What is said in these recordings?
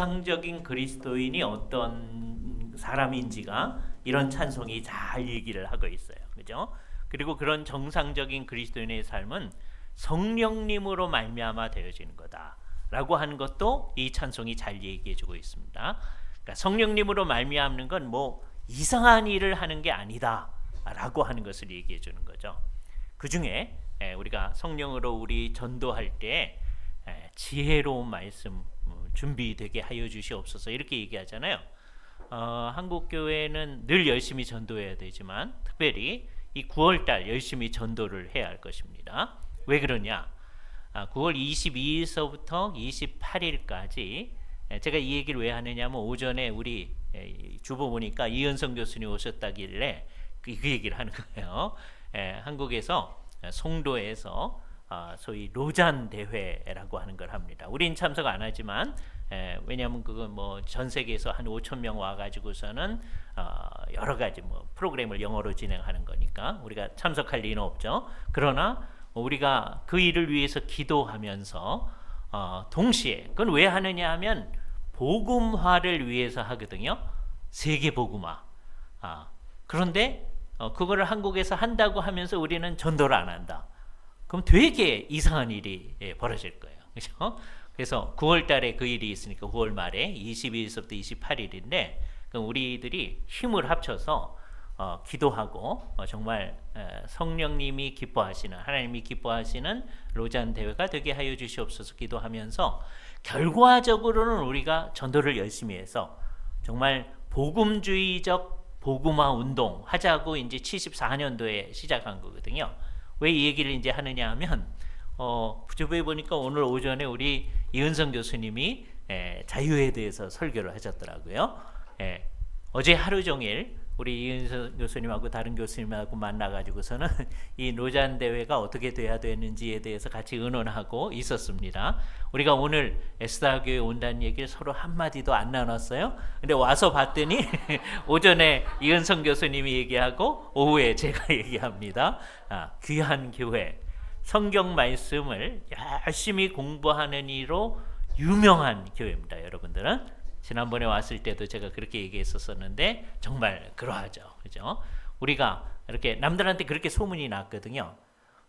정상적인 그리스도인이 어떤 사람인지가 이런 찬송이 잘 얘기를 하고 있어요. 그죠? 그리고 그런 정상적인 그리스도인의 삶은 성령님으로 말미암아 되어지는 거다라고 하는 것도 이 찬송이 잘 얘기해주고 있습니다. 그러니까 성령님으로 말미암는 건 뭐 이상한 일을 하는 게 아니다라고 하는 것을 얘기해주는 거죠. 그 중에 우리가 성령으로 우리 전도할 때 지혜로운 말씀 준비되게 하여 주시옵소서 이렇게 얘기하잖아요. 한국 교회는 늘 열심히 전도해야 되지만 특별히 이 9월달 열심히 전도를 해야 할 것입니다. 왜 그러냐? 9월 22일서부터 28일까지 제가 이 얘기를 왜 하느냐면 오전에 우리 주보 보니까 이은성 교수님 오셨다길래 그 얘기를 하는 거예요. 한국에서 송도에서 소위 로잔 대회라고 하는 걸 합니다. 우린 참석 안 하지만 왜냐하면 그건 뭐 전 세계에서 한 5천 명 와가지고서는 여러 가지 뭐 프로그램을 영어로 진행하는 거니까 우리가 참석할 리는 없죠. 그러나 우리가 그 일을 위해서 기도하면서 동시에 그건 왜 하느냐 하면 복음화를 위해서 하거든요. 세계 복음화. 그런데 그거를 한국에서 한다고 하면서 우리는 전도를 안 한다. 그럼 되게 이상한 일이 벌어질 거예요. 그렇죠? 그래서 9월 달에 그 일이 있으니까 9월 말에 22일서부터 28일인데 그럼 우리들이 힘을 합쳐서 기도하고 정말 성령님이 기뻐하시는 하나님이 기뻐하시는 로잔 대회가 되게 하여 주시옵소서 기도하면서 결과적으로는 우리가 전도를 열심히 해서 정말 복음주의적 복음화 운동 하자고 이제 74년도에 시작한 거거든요. 왜 이 얘기를 이제 하느냐 하면 주부에 보니까 오늘 오전에 우리 이은성 교수님이 자유에 대해서 설교를 하셨더라고요. 어제 하루 종일 우리 이은성 교수님하고 다른 교수님하고 만나가지고서는 이 로잔 대회가 어떻게 돼야 되는지에 대해서 같이 의논하고 있었습니다. 우리가 오늘 에스더 교회 온다는 얘기를 서로 한마디도 안 나눴어요. 근데 와서 봤더니 오전에 이은성 교수님이 얘기하고 오후에 제가 얘기합니다. 귀한 교회, 성경 말씀을 열심히 공부하는 이로 유명한 교회입니다. 여러분들은 지난번에 왔을 때도 제가 그렇게 얘기했었는데 정말 그러하죠. 그죠? 우리가 이렇게 남들한테 그렇게 소문이 났거든요.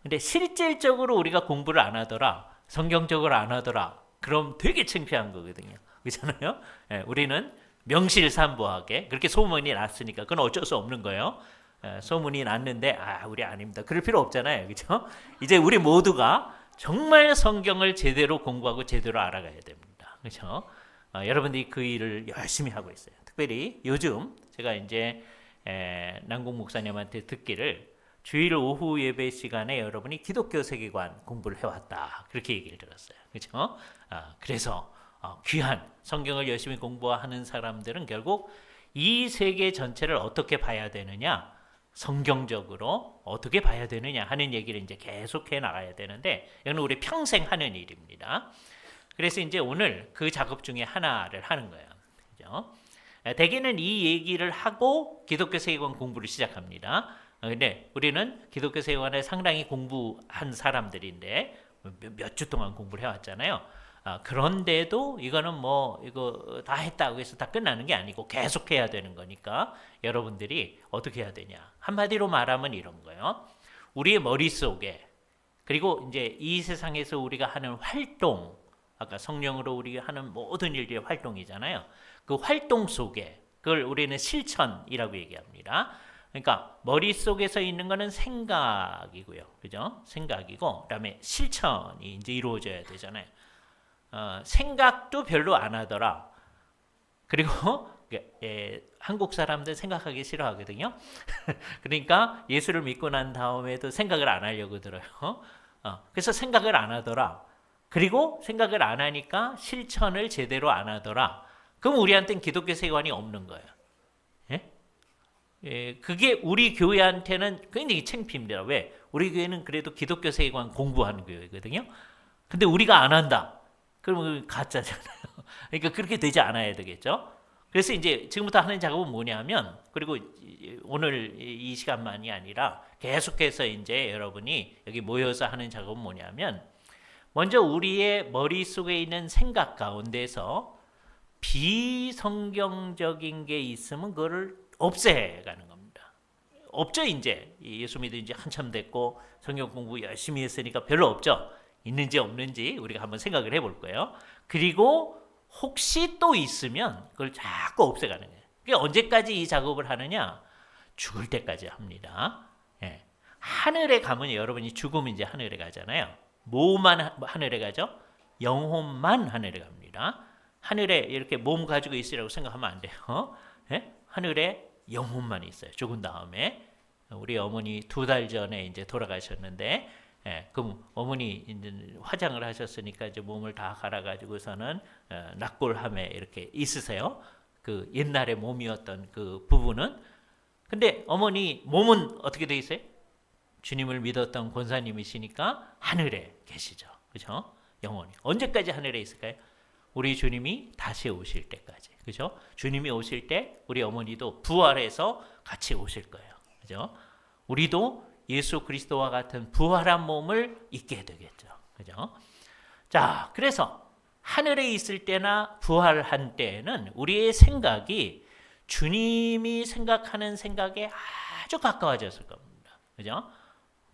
근데 실질적으로 우리가 공부를 안 하더라, 성경적으로 안 하더라, 그럼 되게 창피한 거거든요. 그렇잖아요? 우리는 명실상부하게 그렇게 소문이 났으니까 그건 어쩔 수 없는 거예요. 소문이 났는데 우리 아닙니다. 그럴 필요 없잖아요. 그렇죠? 이제 우리 모두가 정말 성경을 제대로 공부하고 제대로 알아가야 됩니다. 그렇죠? 여러분들이 그 일을 열심히 하고 있어요. 특별히 요즘 제가 이제 남궁 목사님한테 듣기를 주일 오후 예배 시간에 여러분이 기독교 세계관 공부를 해왔다 그렇게 얘기를 들었어요. 그렇죠? 그래서 귀한 성경을 열심히 공부하는 사람들은 결국 이 세계 전체를 어떻게 봐야 되느냐, 성경적으로 어떻게 봐야 되느냐 하는 얘기를 이제 계속해 나가야 되는데 이건 우리 평생 하는 일입니다. 그래서 이제 오늘 그 작업 중에 하나를 하는 거예요. 그죠? 대개는 이 얘기를 하고 기독교 세계관 공부를 시작합니다. 근데 우리는 기독교 세계관을 상당히 공부한 사람들인데 몇 주 동안 공부를 해왔잖아요. 그런데도 이거는 뭐 이거 다 했다고 해서 다 끝나는 게 아니고 계속 해야 되는 거니까 여러분들이 어떻게 해야 되냐. 한마디로 말하면 이런 거예요. 우리의 머릿속에 그리고 이제 이 세상에서 우리가 하는 활동, 아까 성령으로 우리가 하는 모든 일들이 활동이잖아요. 그 활동 속에 그걸 우리는 실천이라고 얘기합니다. 그러니까 머릿속에서 있는 거는 생각이고요. 그죠? 생각이고 그다음에 실천이 이제 이루어져야 되잖아요. 생각도 별로 안 하더라. 그리고 한국 사람들 생각하기 싫어하거든요. 그러니까 예수를 믿고 난 다음에도 생각을 안 하려고 들어요. 그래서 생각을 안 하더라. 그리고 생각을 안 하니까 실천을 제대로 안 하더라. 그럼 우리한테는 기독교 세계관이 없는 거예요. 그게 우리 교회한테는 굉장히 창피입니다. 왜? 우리 교회는 그래도 기독교 세계관 공부하는 교회거든요. 근데 우리가 안 한다. 그러면 가짜잖아요. 그러니까 그렇게 되지 않아야 되겠죠. 그래서 이제 지금부터 하는 작업은 뭐냐면, 그리고 오늘 이 시간만이 아니라 계속해서 이제 여러분이 여기 모여서 하는 작업은 뭐냐면, 먼저 우리의 머릿속에 있는 생각 가운데서 비성경적인 게 있으면 그거를 없애가는 겁니다. 없죠. 이제 예수 믿은 지 한참 됐고 성경 공부 열심히 했으니까 별로 없죠. 있는지 없는지 우리가 한번 생각을 해볼 거예요. 그리고 혹시 또 있으면 그걸 자꾸 없애가는 거예요. 그러니까 언제까지 이 작업을 하느냐? 죽을 때까지 합니다. 예. 하늘에 가면 여러분이 죽으면 이제 하늘에 가잖아요. 뭐만 하늘에 가죠? 영혼만 하늘에 갑니다. 하늘에 이렇게 몸 가지고 있으라고 생각하면 안 돼요. 예? 하늘에 영혼만 있어요. 죽은 다음에. 우리 어머니 2달 전에 이제 돌아가셨는데, 예, 그럼 어머니 이제 화장을 하셨으니까 이제 몸을 다 갈아가지고서는 낙골함에 이렇게 있으세요. 그 옛날에 몸이었던 그 부분은. 근데 어머니 몸은 어떻게 돼 있어요? 주님을 믿었던 권사님이시니까 하늘에 계시죠. 그죠? 영원히. 언제까지 하늘에 있을까요? 우리 주님이 다시 오실 때까지. 그죠? 주님이 오실 때 우리 어머니도 부활해서 같이 오실 거예요. 그죠? 우리도 예수 그리스도와 같은 부활한 몸을 입게 되겠죠. 그죠? 자, 그래서 하늘에 있을 때나 부활한 때에는 우리의 생각이 주님이 생각하는 생각에 아주 가까워졌을 겁니다. 그죠?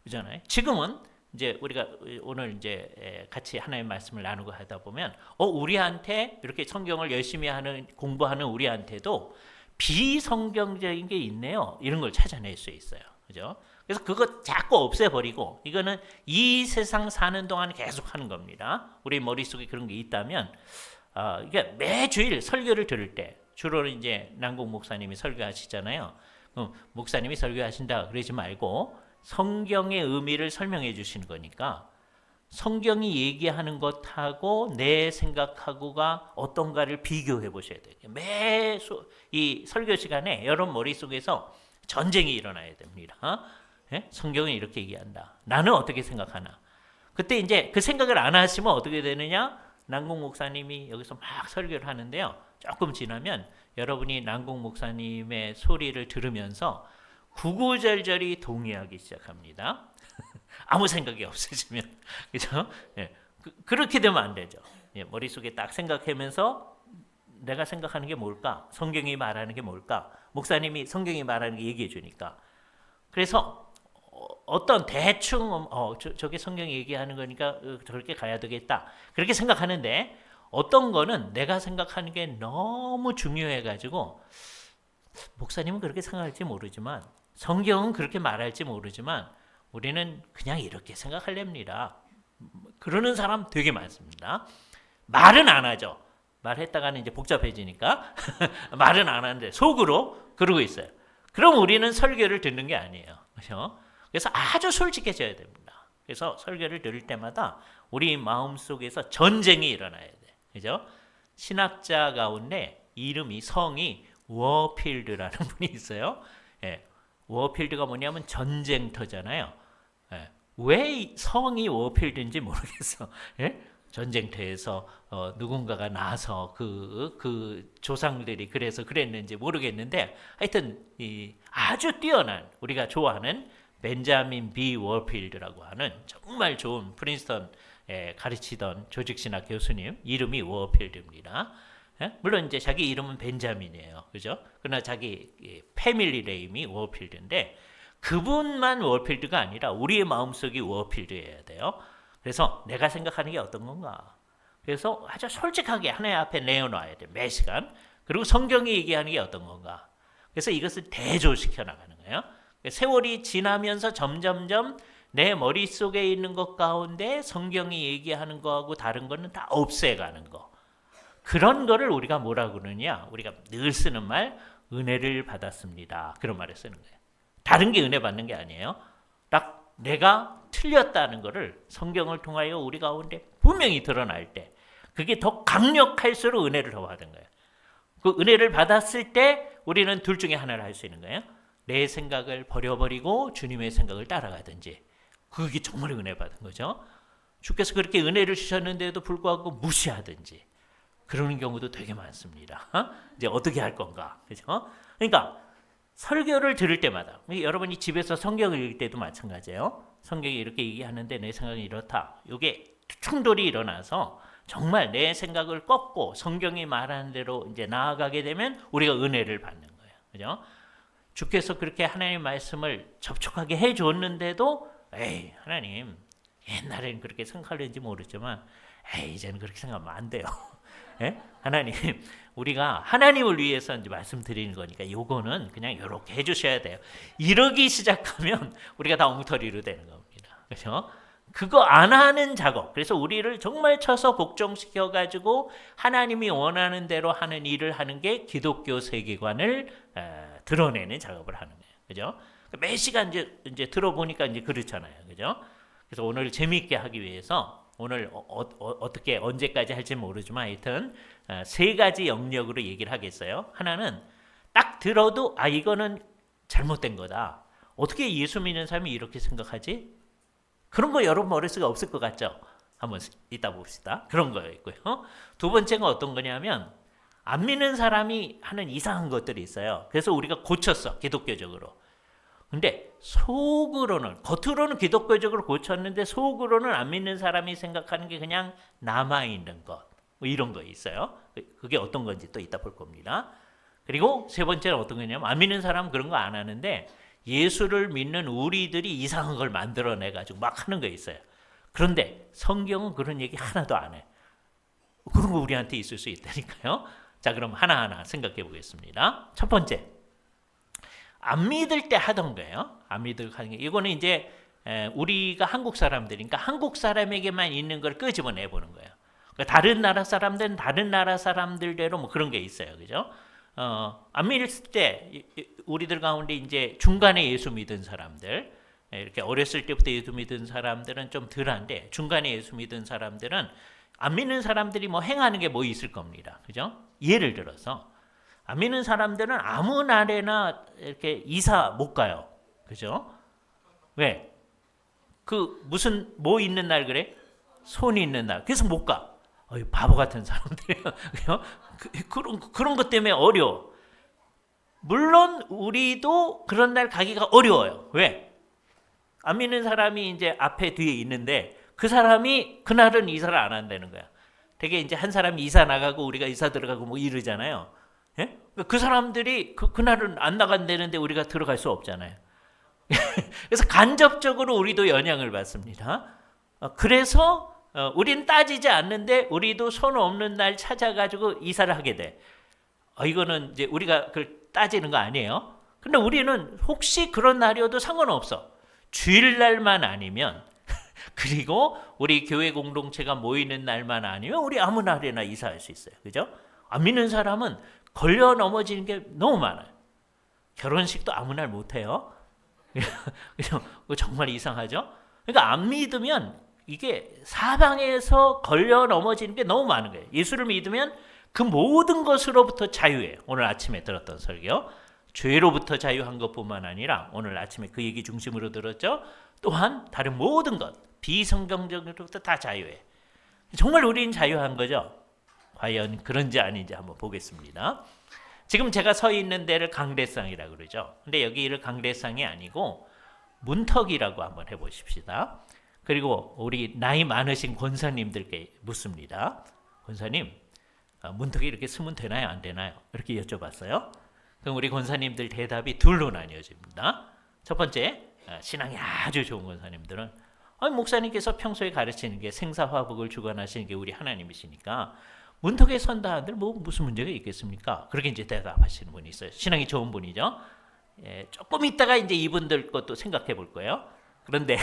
그잖아요. 지금은 이제 우리가 오늘 이제 같이 하나님의 말씀을 나누고 하다 보면 우리한테 이렇게 성경을 열심히 하는 공부하는 우리한테도 비성경적인 게 있네요. 이런 걸 찾아낼 수 있어요. 그죠? 그래서 그거 자꾸 없애버리고 이거는 이 세상 사는 동안 계속 하는 겁니다. 우리 머릿속에 그런 게 있다면 이게 매주일 설교를 들을 때 주로 이제 남궁 목사님이 설교하시잖아요. 목사님이 설교하신다 그러지 말고 성경의 의미를 설명해 주시는 거니까 성경이 얘기하는 것하고 내 생각하고가 어떤가를 비교해 보셔야 돼요. 이 설교 시간에 여러분 머릿속에서 전쟁이 일어나야 됩니다. 예? 성경은 이렇게 얘기한다. 나는 어떻게 생각하나? 그때 이제 그 생각을 안 하시면 어떻게 되느냐? 남궁 목사님이 여기서 막 설교를 하는데요. 조금 지나면 여러분이 남궁 목사님의 소리를 들으면서 구구절절히 동의하기 시작합니다. 아무 생각이 없으시면. 그죠? 예. 그렇게 되면 안 되죠. 예. 머릿속에 딱 생각하면서 내가 생각하는 게 뭘까? 성경이 말하는 게 뭘까? 목사님이 성경이 말하는 게 얘기해 주니까. 그래서 어떤 대충 저게 성경이 얘기하는 거니까 저렇게 가야 되겠다. 그렇게 생각하는데 어떤 거는 내가 생각하는 게 너무 중요해 가지고 목사님은 그렇게 생각할지 모르지만 성경은 그렇게 말할지 모르지만 우리는 그냥 이렇게 생각하렵니다. 그러는 사람 되게 많습니다. 말은 안 하죠. 말했다가는 이제 복잡해지니까 말은 안 하는데 속으로 그러고 있어요. 그럼 우리는 설교를 듣는 게 아니에요. 그렇죠? 그래서 아주 솔직해져야 됩니다. 그래서 설교를 들을 때마다 우리 마음속에서 전쟁이 일어나야 돼. 그죠? 신학자 가운데 성이 워필드라는 분이 있어요. 예. 워필드가 뭐냐면 전쟁터잖아요. 예. 왜 성이 워필드인지 모르겠어. 예? 전쟁터에서 누군가가 나서 그 조상들이 그래서 그랬는지 모르겠는데 하여튼 아주 뛰어난 우리가 좋아하는 벤자민 B 워필드라고 하는 정말 좋은 프린스턴에 가르치던 조직신학 교수님 이름이 워필드입니다. 예? 물론 이제 자기 이름은 벤자민이에요. 그죠? 그러나 자기 패밀리 네임이 워필드인데 그분만 워필드가 아니라 우리의 마음속이 워필드여야 돼요. 그래서 내가 생각하는 게 어떤 건가? 그래서 아주 솔직하게 하나님 앞에 내어놔야 돼. 매 시간. 그리고 성경이 얘기하는 게 어떤 건가? 그래서 이것을 대조시켜 나가는 거예요. 세월이 지나면서 점점점 내 머릿속에 있는 것 가운데 성경이 얘기하는 거하고 다른 거는 다 없애가는 거. 그런 거를 우리가 뭐라 그러느냐? 우리가 늘 쓰는 말 은혜를 받았습니다. 그런 말을 쓰는 거예요. 다른 게 은혜 받는 게 아니에요. 딱 내가 틀렸다는 거를 성경을 통하여 우리 가운데 분명히 드러날 때 그게 더 강력할수록 은혜를 더 받은 거예요. 그 은혜를 받았을 때 우리는 둘 중에 하나를 할 수 있는 거예요. 내 생각을 버려버리고 주님의 생각을 따라가든지. 그게 정말 은혜 받은 거죠. 주께서 그렇게 은혜를 주셨는데도 불구하고 무시하든지 그러는 경우도 되게 많습니다. 이제 어떻게 할 건가? 그죠? 그러니까 설교를 들을 때마다 여러분이 집에서 성경을 읽을 때도 마찬가지예요. 성경이 이렇게 얘기하는데 내 생각이 이렇다. 이게 충돌이 일어나서 정말 내 생각을 꺾고 성경이 말하는 대로 이제 나아가게 되면 우리가 은혜를 받는 거예요. 그죠? 주께서 그렇게 하나님 말씀을 접촉하게 해 줬는데도 에이, 하나님 옛날에는 그렇게 생각하는지 모르지만 에이, 이제는 그렇게 생각하면 안 돼요. 예? 하나님, 우리가 하나님을 위해서 이제 말씀드리는 거니까 요거는 그냥 이렇게 해 주셔야 돼요. 이러기 시작하면 우리가 다 엉터리로 되는 겁니다. 그렇죠? 그거 안 하는 작업. 그래서 우리를 정말 쳐서 복종시켜 가지고 하나님이 원하는 대로 하는 일을 하는 게 기독교 세계관을 드러내는 작업을 하는 거예요. 그죠? 매 시간 이제 들어보니까 이제 그렇잖아요. 그죠? 그래서 오늘 재미있게 하기 위해서 오늘 어떻게 언제까지 할지 모르지만 하여튼 세 가지 영역으로 얘기를 하겠어요. 하나는 딱 들어도 아 이거는 잘못된 거다. 어떻게 예수 믿는 사람이 이렇게 생각하지? 그런 거 여러분 머릿속에 없을 것 같죠? 한번 이따 봅시다. 그런 거였고요. 두 번째가 어떤 거냐면 안 믿는 사람이 하는 이상한 것들이 있어요. 그래서 우리가 고쳤어. 기독교적으로. 근데 속으로는 겉으로는 기독교적으로 고쳤는데 속으로는 안 믿는 사람이 생각하는 게 그냥 남아있는 것. 뭐 이런 거 있어요. 그게 어떤 건지 또 이따 볼 겁니다. 그리고 세 번째는 어떤 거냐면 안 믿는 사람은 그런 거 안 하는데 예수를 믿는 우리들이 이상한 걸 만들어내가지고 막 하는 거 있어요. 그런데 성경은 그런 얘기 하나도 안 해. 그런 거 우리한테 있을 수 있다니까요. 자, 그럼 하나하나 생각해 보겠습니다. 첫 번째, 안 믿을 때 하던 거예요. 안 믿을 하는 게 이거는 이제 우리가 한국 사람들이니까 한국 사람에게만 있는 걸 끄집어내 보는 거예요. 그러니까 다른 나라 사람들은 다른 나라 사람들대로 뭐 그런 게 있어요, 그죠? 안 믿을 때 우리들 가운데 이제 중간에 예수 믿은 사람들, 이렇게 어렸을 때부터 예수 믿은 사람들은 좀 덜한데 중간에 예수 믿은 사람들은 안 믿는 사람들이 뭐 행하는 게 뭐 있을 겁니다, 그죠? 예를 들어서 안 믿는 사람들은 아무 날에나 이렇게 이사 못 가요. 그죠? 왜? 그 무슨 뭐 있는 날 그래? 손이 있는 날. 그래서 못 가. 바보 같은 사람들이에요. 그런 것 때문에 어려워. 물론 우리도 그런 날 가기가 어려워요. 왜? 안 믿는 사람이 이제 앞에 뒤에 있는데 그 사람이 그날은 이사를 안 한다는 거야. 되게 이제 한 사람이 이사 나가고 우리가 이사 들어가고 뭐 이러잖아요. 예? 그 사람들이 그날은 안 나간다는데 우리가 들어갈 수 없잖아요. 그래서 간접적으로 우리도 영향을 받습니다. 그래서 우리는 따지지 않는데 우리도 손 없는 날 찾아가지고 이사를 하게 돼. 이거는 이제 우리가 그걸 따지는 거 아니에요. 근데 우리는 혹시 그런 날이어도 상관없어. 주일날만 아니면 그리고 우리 교회 공동체가 모이는 날만 아니면 우리 아무 날에나 이사할 수 있어요. 그죠? 안 믿는 사람은 걸려 넘어지는 게 너무 많아요. 결혼식도 아무 날 못해요. 정말 이상하죠? 그러니까 안 믿으면 이게 사방에서 걸려 넘어지는 게 너무 많은 거예요. 예수를 믿으면 그 모든 것으로부터 자유해요. 오늘 아침에 들었던 설교. 죄로부터 자유한 것뿐만 아니라 오늘 아침에 그 얘기 중심으로 들었죠. 또한 다른 모든 것, 비성경적으로부터 다 자유해. 정말 우리는 자유한 거죠. 과연 그런지 아닌지 한번 보겠습니다. 지금 제가 서 있는 데를 강대상이라고 그러죠. 근데 여기를 강대상이 아니고 문턱이라고 한번 해보십시다. 그리고 우리 나이 많으신 권사님들께 묻습니다. 권사님, 문턱이 이렇게 쓰면 되나요? 안 되나요? 이렇게 여쭤봤어요. 그럼 우리 권사님들 대답이 둘로 나뉘어집니다. 첫 번째, 신앙이 아주 좋은 권사님들은 목사님께서 평소에 가르치는 게 생사화복을 주관하시는 게 우리 하나님이시니까 문턱에 선다 한들 뭐 무슨 문제가 있겠습니까? 그렇게 이제 대답하시는 분이 있어요. 신앙이 좋은 분이죠. 조금 있다가 이제 이분들 것도 생각해 볼 거예요. 그런데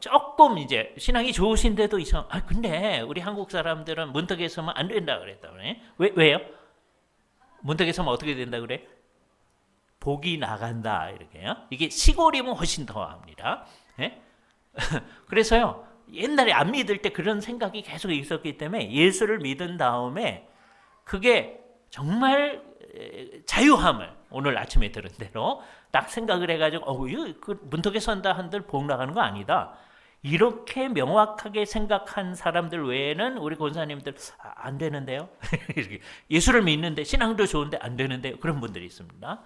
조금 이제 신앙이 좋으신데도 근데 우리 한국 사람들은 문턱에 서면 안 된다 그랬다 그래. 왜요? 문턱에 서면 어떻게 된다 그래? 복이 나간다 이렇게요. 이게 시골이면 훨씬 더 합니다. 그래서요. 옛날에 안 믿을 때 그런 생각이 계속 있었기 때문에 예수를 믿은 다음에 그게 정말 자유함을 오늘 아침에 들은 대로 딱 생각을 해가지고 그 문턱에 선다 한들 복 나가는 거 아니다. 이렇게 명확하게 생각한 사람들 외에는 우리 권사님들 안 되는데요. 예수를 믿는데 신앙도 좋은데 안 되는데요. 그런 분들이 있습니다.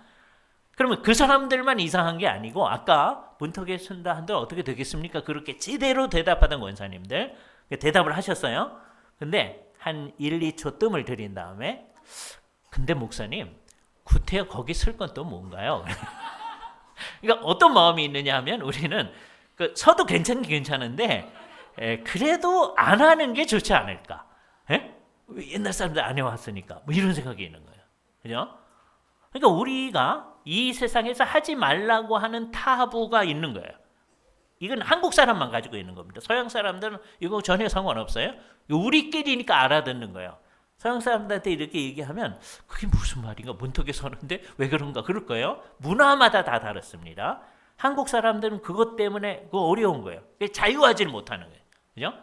그러면 그 사람들만 이상한 게 아니고 아까 문턱에 선다 한들 어떻게 되겠습니까? 그렇게 제대로 대답하던 권사님들 대답을 하셨어요. 근데 한 1, 2초 뜸을 들인 다음에 근데 목사님 구태여 거기 쓸 건 또 뭔가요? 그러니까 어떤 마음이 있느냐 하면 우리는 서도 괜찮은데 그래도 안 하는 게 좋지 않을까? 옛날 사람들 안 해왔으니까 뭐 이런 생각이 있는 거예요. 그죠? 그러니까 우리가 이 세상에서 하지 말라고 하는 타부가 있는 거예요. 이건 한국 사람만 가지고 있는 겁니다. 서양 사람들은 이거 전혀 상관없어요. 우리끼리니까 알아듣는 거예요. 서양 사람들한테 이렇게 얘기하면 그게 무슨 말인가 문턱에 서는데 왜 그런가 그럴 거예요. 문화마다 다 다릅니다. 한국 사람들은 그것 때문에 그거 어려운 거예요. 자유하지를 못하는 거예요. 그죠?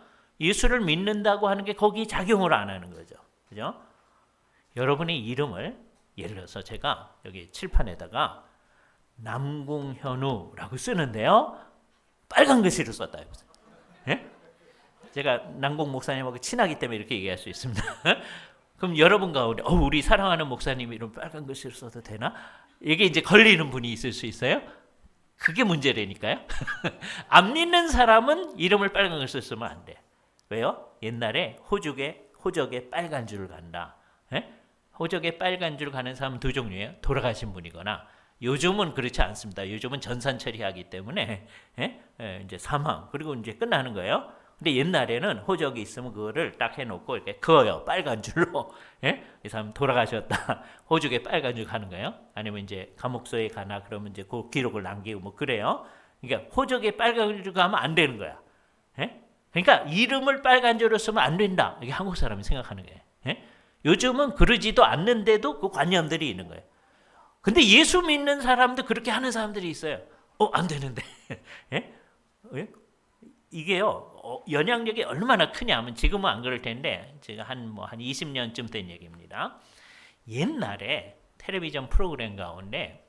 예수를 믿는다고 하는 게 거기 작용을 안 하는 거죠. 그죠? 여러분의 이름을 예를 들어서 제가 여기 칠판에다가 남궁현우라고 쓰는데요. 빨간 글씨로 썼다. 예? 제가 남궁 목사님하고 친하기 때문에 이렇게 얘기할 수 있습니다. 그럼 여러분 가운데 우리 사랑하는 목사님 이름 빨간 글씨로 써도 되나? 이게 이제 걸리는 분이 있을 수 있어요. 그게 문제라니까요. 안 믿는 사람은 이름을 빨간 글씨로 쓰면 안 돼. 왜요? 옛날에 호적에 빨간 줄 간다. 예? 호적에 빨간 줄 가는 사람은 두 종류예요. 돌아가신 분이거나 요즘은 그렇지 않습니다. 요즘은 전산 처리하기 때문에 이제 사망 그리고 이제 끝나는 거예요. 근데 옛날에는 호적이 있으면 그거를 딱 해놓고 이렇게 그어요. 빨간 줄로. 이 사람 돌아가셨다. 호적에 빨간 줄 가는 거예요. 아니면 이제 감옥소에 가나 그러면 이제 그 기록을 남기고 뭐 그래요. 그러니까 호적에 빨간 줄 가면 안 되는 거야. 그러니까 이름을 빨간 줄로 쓰면 안 된다. 이게 한국 사람이 생각하는 거예요. 요즘은 그러지도 않는데도 그 관념들이 있는 거예요. 근데 예수 믿는 사람도 그렇게 하는 사람들이 있어요. 안 되는데. 이게요, 영향력이 얼마나 크냐 하면 지금은 안 그럴 텐데, 제가 한 20년쯤 된 얘기입니다. 옛날에 텔레비전 프로그램 가운데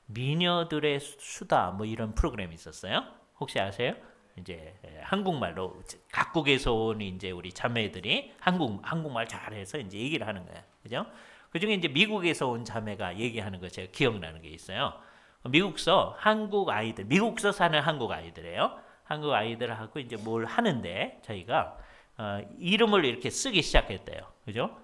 미녀들의 수다 뭐 이런 프로그램이 있었어요. 혹시 아세요? 이제 한국말로 각국에서 온 이제 우리 자매들이 한국말 잘해서 이제 얘기를 하는 거예요. 그죠? 그 중에 이제 미국에서 온 자매가 얘기하는 거 제가 기억나는 게 있어요. 미국서 사는 한국 아이들이에요. 한국 아이들하고 이제 뭘 하는데 저희가 이름을 이렇게 쓰기 시작했대요. 그죠?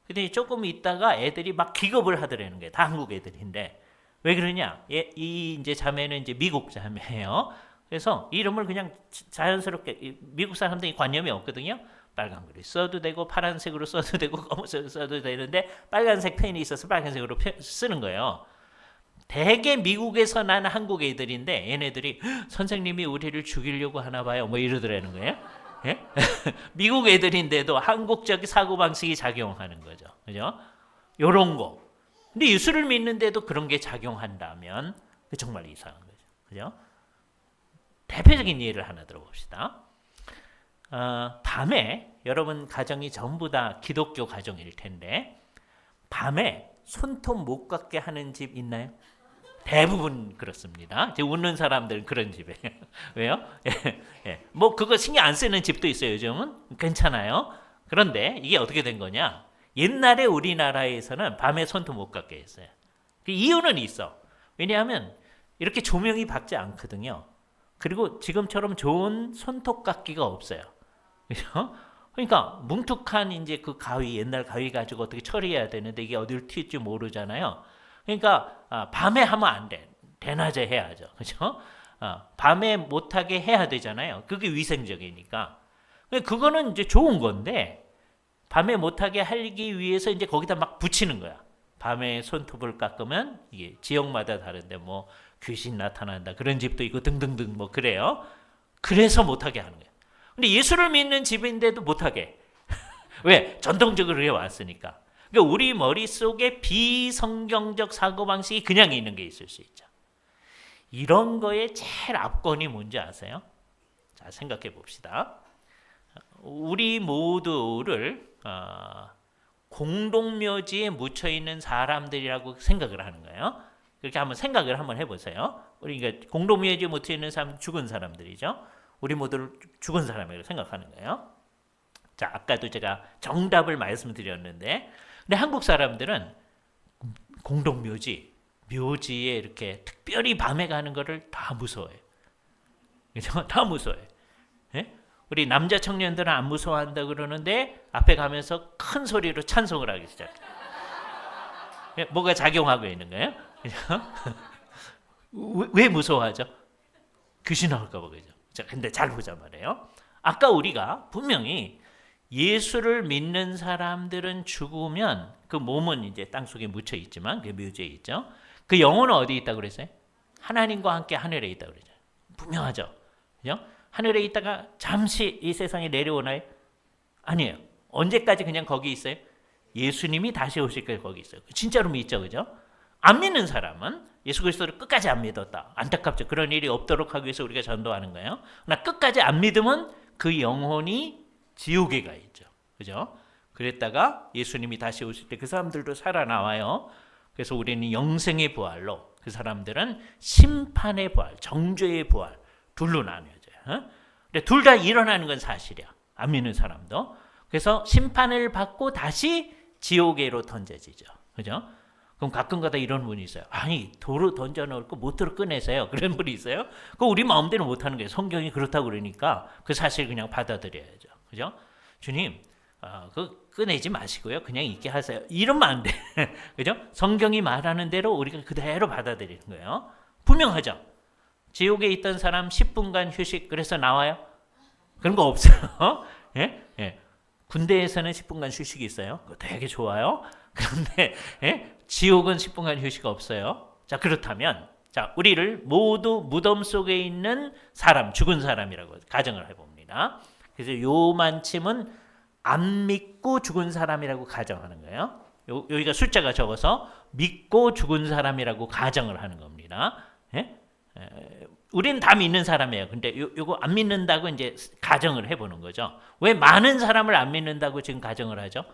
근데 조금 있다가 애들이 막 기겁을 하더라는 거예요. 다 한국 애들인데. 왜 그러냐? 이 이제 자매는 이제 미국 자매예요. 그래서 이름을 그냥 자연스럽게 미국 사람들이 관념이 없거든요. 빨간 글을 써도 되고 파란색으로 써도 되고 검은색으로 써도 되는데 빨간색 펜이 있어서 빨간색으로 쓰는 거예요. 대개 미국에서 난 한국 애들인데 얘네들이 선생님이 우리를 죽이려고 하나 봐요. 뭐 이러더라는 거예요. 예? 미국 애들인데도 한국적 사고방식이 작용하는 거죠. 그죠? 요런 거. 근데 예수를 믿는데도 그런 게 작용한다면 정말 이상한 거죠. 그죠? 대표적인 예를 하나 들어봅시다. 밤에 여러분 가정이 전부 다 기독교 가정일 텐데 밤에 손톱 못 깎게 하는 집 있나요? 대부분 그렇습니다. 이제 웃는 사람들은 그런 집이에요. 왜요? 뭐 그거 신경 안 쓰는 집도 있어요. 요즘은 괜찮아요. 그런데 이게 어떻게 된 거냐? 옛날에 우리나라에서는 밤에 손톱 못 깎게 했어요. 그 이유는 있어. 왜냐하면 이렇게 조명이 밝지 않거든요. 그리고 지금처럼 좋은 손톱 깎기가 없어요. 그죠? 그러니까 뭉툭한 이제 그 가위, 옛날 가위 가지고 어떻게 처리해야 되는데 이게 어디를 튈지 모르잖아요. 그러니까 밤에 하면 안 돼. 대낮에 해야죠. 그죠? 밤에 못하게 해야 되잖아요. 그게 위생적이니까. 그거는 이제 좋은 건데 밤에 못하게 하기 위해서 이제 거기다 막 붙이는 거야. 밤에 손톱을 깎으면 이게 지역마다 다른데 뭐 귀신 나타난다 그런 집도 있고 등등등 뭐 그래요. 그래서 못하게 하는 거예요. 근데 예수를 믿는 집인데도 못하게. 왜? 전통적으로 해왔으니까. 그러니까 우리 머릿속에 비성경적 사고방식이 그냥 있는 게 있을 수 있죠. 이런 거에 제일 압권이 뭔지 아세요? 자, 생각해 봅시다. 우리 모두를 공동묘지에 묻혀있는 사람들이라고 생각을 하는 거예요. 그렇게 한번 생각을 한번 해보세요. 우리가 공동묘지에 묻혀있는 사람 죽은 사람들이죠. 우리 모두를 죽은 사람이라고 생각하는 거예요. 자, 아까도 제가 정답을 말씀드렸는데 근데 한국 사람들은 공동묘지에 이렇게 특별히 밤에 가는 거를 다 무서워해요. 그죠? 다 무서워해요. 예? 우리 남자 청년들은 안 무서워한다 그러는데 앞에 가면서 큰 소리로 찬송을 하기 시작해요. 뭐가 작용하고 있는 거예요? 왜 무서워하죠? 귀신 나올까 봐 그죠. 자, 근데 잘 보자 말이에요. 아까 우리가 분명히 예수를 믿는 사람들은 죽으면 그 몸은 이제 땅 속에 묻혀 있지만 그 묘지에 있죠. 그 영혼은 어디 있다고 그랬어요? 하나님과 함께 하늘에 있다고 그러죠. 분명하죠. 그죠? 하늘에 있다가 잠시 이 세상에 내려오나요? 아니에요. 언제까지 그냥 거기 있어요? 예수님이 다시 오실 때 거기 있어요. 진짜로 믿죠, 그죠? 안 믿는 사람은 예수 그리스도를 끝까지 안 믿었다. 안타깝죠. 그런 일이 없도록 하기 위해서 우리가 전도하는 거예요. 그러나 끝까지 안 믿으면 그 영혼이 지옥에 가 있죠, 그죠? 그랬다가 예수님이 다시 오실 때 그 사람들도 살아나와요. 그래서 우리는 영생의 부활로, 그 사람들은 심판의 부활, 정죄의 부활 둘로 나뉘어져요. 근데 둘 다 일어나는 건 사실이야. 안 믿는 사람도. 그래서 심판을 받고 다시 지옥에로 던져지죠. 그죠? 그럼 가끔가다 이런 분이 있어요. 아니, 도로 던져놓을 거 못으로 꺼내세요. 그런 분이 있어요. 그거 우리 마음대로 못하는 거예요. 성경이 그렇다고 그러니까 그 사실 그냥 받아들여야죠. 그죠? 주님, 그 꺼내지 마시고요. 그냥 있게 하세요. 이러면 안 돼. 그죠? 성경이 말하는 대로 우리가 그대로 받아들이는 거예요. 분명하죠? 지옥에 있던 사람 10분간 휴식 그래서 나와요? 그런 거 없어요. 예? 예. 군대에서는 10분간 휴식이 있어요. 그거 되게 좋아요. 그런데 예? 지옥은 10분간 휴식 없어요. 자, 그렇다면 자, 우리를 모두 무덤 속에 있는 사람, 죽은 사람이라고 가정을 해봅니다. 그래서 요만침은 안 믿고 죽은 사람이라고 가정하는 거예요. 여기가 숫자가 적어서 믿고 죽은 사람이라고 가정을 하는 겁니다. 예? 우리는 다 믿는 사람이에요. 근데 요거 안 믿는다고 이제 가정을 해보는 거죠. 왜 많은 사람을 안 믿는다고 지금 가정을 하죠?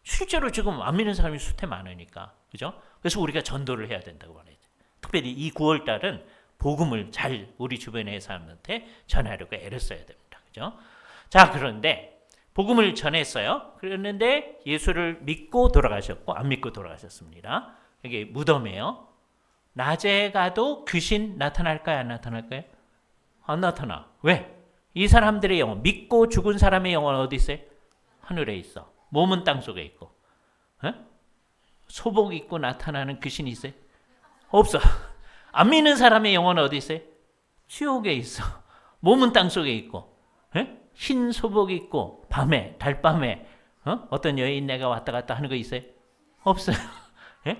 실제로 지금 안 믿는 사람이 수태 많으니까, 그죠? 그래서 우리가 전도를 해야 된다고 말해요. 특별히 이 9월 달은 복음을 잘 우리 주변의 사람한테 전하려고 애를 써야 됩니다, 그죠? 자, 그런데 복음을 전했어요. 그랬는데 예수를 믿고 돌아가셨고 안 믿고 돌아가셨습니다. 이게 무덤이에요. 낮에 가도 귀신 나타날까요? 안 나타날까요? 안 나타나. 왜? 이 사람들의 영혼, 믿고 죽은 사람의 영혼 어디 있어요? 하늘에 있어. 몸은 땅 속에 있고. 에? 소복 입고 나타나는 귀신이 있어요? 없어. 안 믿는 사람의 영혼은 어디 있어요? 지옥에 있어. 몸은 땅 속에 있고. 에? 흰 소복 입고 밤에, 달밤에 어떤 여인네가 왔다 갔다 하는 거 있어요? 없어요. 에?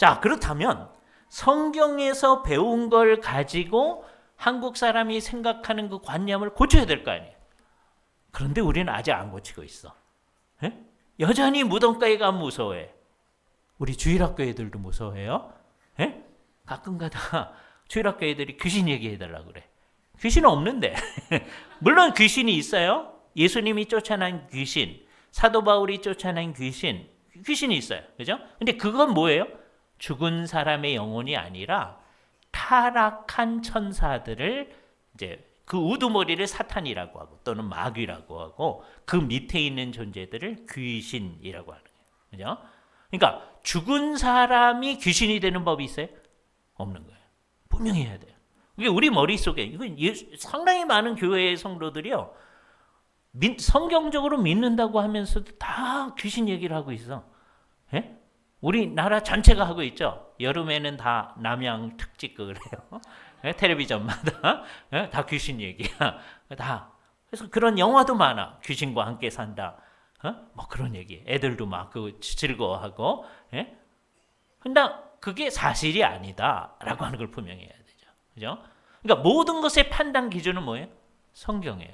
자, 그렇다면 성경에서 배운 걸 가지고 한국 사람이 생각하는 그 관념을 고쳐야 될 거 아니에요. 그런데 우리는 아직 안 고치고 있어. 에? 여전히 무덤가에 가면 무서워해. 우리 주일학교 애들도 무서워해요. 에? 가끔가다 주일학교 애들이 귀신 얘기해달라고 그래. 귀신은 없는데. 물론 귀신이 있어요. 예수님이 쫓아낸 귀신, 사도 바울이 쫓아낸 귀신이 있어요. 그죠? 근데 그건 뭐예요? 죽은 사람의 영혼이 아니라 타락한 천사들을 이제 그 우두머리를 사탄이라고 하고 또는 마귀라고 하고 그 밑에 있는 존재들을 귀신이라고 하는 거예요. 그죠? 그러니까 죽은 사람이 귀신이 되는 법이 있어요? 없는 거예요. 분명히 해야 돼요. 이게 우리 머릿속에 이건 상당히 많은 교회의 성도들이요. 성경적으로 믿는다고 하면서도 다 귀신 얘기를 하고 있어. 예? 우리나라 전체가 하고 있죠. 여름에는 다 남양 특집 그래요. 텔레비전마다 다 귀신 얘기야. 다. 그래서 그런 영화도 많아. 귀신과 함께 산다. 뭐 그런 얘기. 애들도 막 그 즐거워하고. 근데 그게 사실이 아니다라고 하는 걸 분명히 해야 되죠. 그죠? 그러니까 모든 것의 판단 기준은 뭐예요? 성경이에요.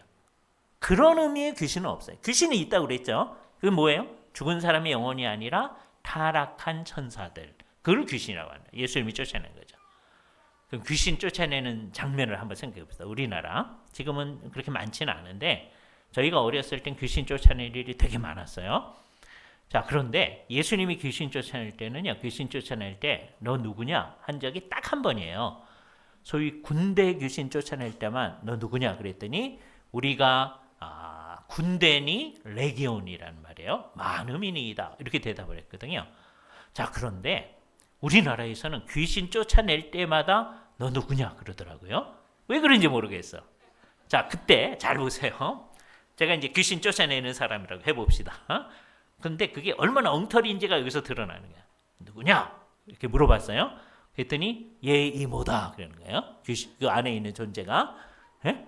그런 의미의 귀신은 없어요. 귀신이 있다고 그랬죠. 그게 뭐예요? 죽은 사람의 영혼이 아니라 타락한 천사들. 그걸 귀신이라고 합니다. 예수님이 쫓아낸 거죠. 그럼 귀신 쫓아내는 장면을 한번 생각해 봅시다. 우리나라 지금은 그렇게 많지는 않은데 저희가 어렸을 땐 귀신 쫓아낼 일이 되게 많았어요. 자, 그런데 예수님이 귀신 쫓아낼 때는요. 귀신 쫓아낼 때 너 누구냐 한 적이 딱 한 번이에요. 소위 군대 귀신 쫓아낼 때만 너 누구냐 그랬더니 우리가 군대니 레기온이라는 말이에요. 많음이니이다. 이렇게 대답을 했거든요. 자, 그런데 우리나라에서는 귀신 쫓아낼 때마다 너 누구냐 그러더라고요. 왜 그런지 모르겠어. 자, 그때 잘 보세요. 제가 이제 귀신 쫓아내는 사람이라고 해봅시다. 근데 그게 얼마나 엉터리인지가 여기서 드러나는 거야. 누구냐? 이렇게 물어봤어요. 그랬더니 얘 이모다 그러는 거예요. 귀신 그 안에 있는 존재가. 예?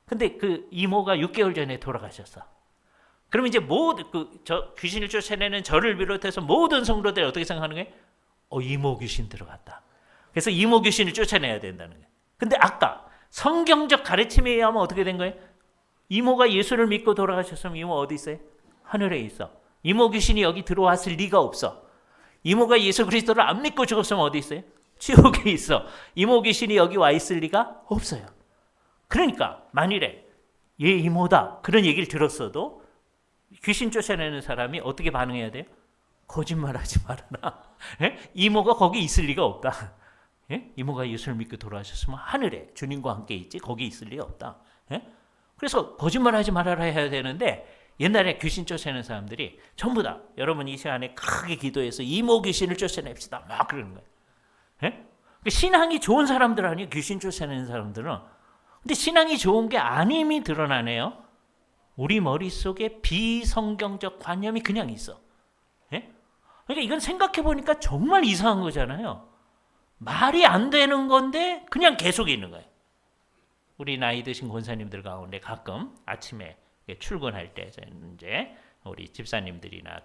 근데 그 이모가 6개월 전에 돌아가셨어. 그러면 이제 저 귀신을 쫓아내는 저를 비롯해서 모든 성도들이 어떻게 생각하는 거예요? 이모 귀신 들어갔다. 그래서 이모 귀신을 쫓아내야 된다는 거예요. 근데 아까 성경적 가르침에 의하면 어떻게 된 거예요? 이모가 예수를 믿고 돌아가셨으면 이모 어디 있어요? 하늘에 있어. 이모 귀신이 여기 들어왔을 리가 없어. 이모가 예수 그리스도를 안 믿고 죽었으면 어디 있어요? 지옥에 있어. 이모 귀신이 여기 와 있을 리가 없어요. 그러니까 만일에 얘 이모다 그런 얘기를 들었어도 귀신 쫓아내는 사람이 어떻게 반응해야 돼요? 거짓말하지 말아라. 예? 이모가 거기 있을 리가 없다. 예? 이모가 예수를 믿고 돌아가셨으면 하늘에 주님과 함께 있지 거기 있을 리가 없다. 예? 그래서 거짓말하지 말아라 해야 되는데 옛날에 귀신 쫓아내는 사람들이 전부 다 여러분 이 시간에 크게 기도해서 이모 귀신을 쫓아냅시다 막 그러는 거예요. 예? 신앙이 좋은 사람들 아니에요. 귀신 쫓아내는 사람들은. 근데 신앙이 좋은 게 아님이 드러나네요. 우리 머릿속에 비성경적 관념이 그냥 있어. 예? 그러니까 이건 생각해 보니까 정말 이상한 거잖아요. 말이 안 되는 건데 그냥 계속 있는 거예요. 우리 나이 드신 권사님들 가운데 가끔 아침에 출근할 때 이제 우리 집사님들이나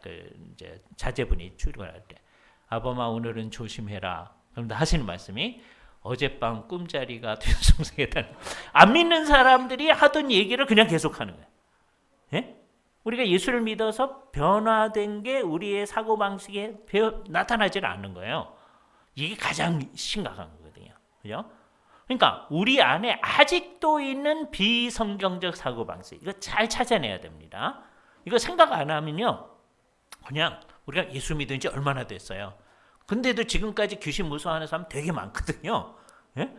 이제 자제분이 출근할 때 아범아 오늘은 조심해라. 그럼 하시는 말씀이 어젯밤 꿈자리가 뒤숭숭했다는 안 믿는 사람들이 하던 얘기를 그냥 계속하는 거예요. 예? 우리가 예수를 믿어서 변화된 게 우리의 사고방식에 나타나질 않는 거예요. 이게 가장 심각한 거거든요. 그죠? 그러니까 우리 안에 아직도 있는 비성경적 사고방식 이거 잘 찾아내야 됩니다. 이거 생각 안 하면요. 그냥 우리가 예수 믿은 지 얼마나 됐어요. 근데도 지금까지 귀신 무서워하는 사람 되게 많거든요. 예?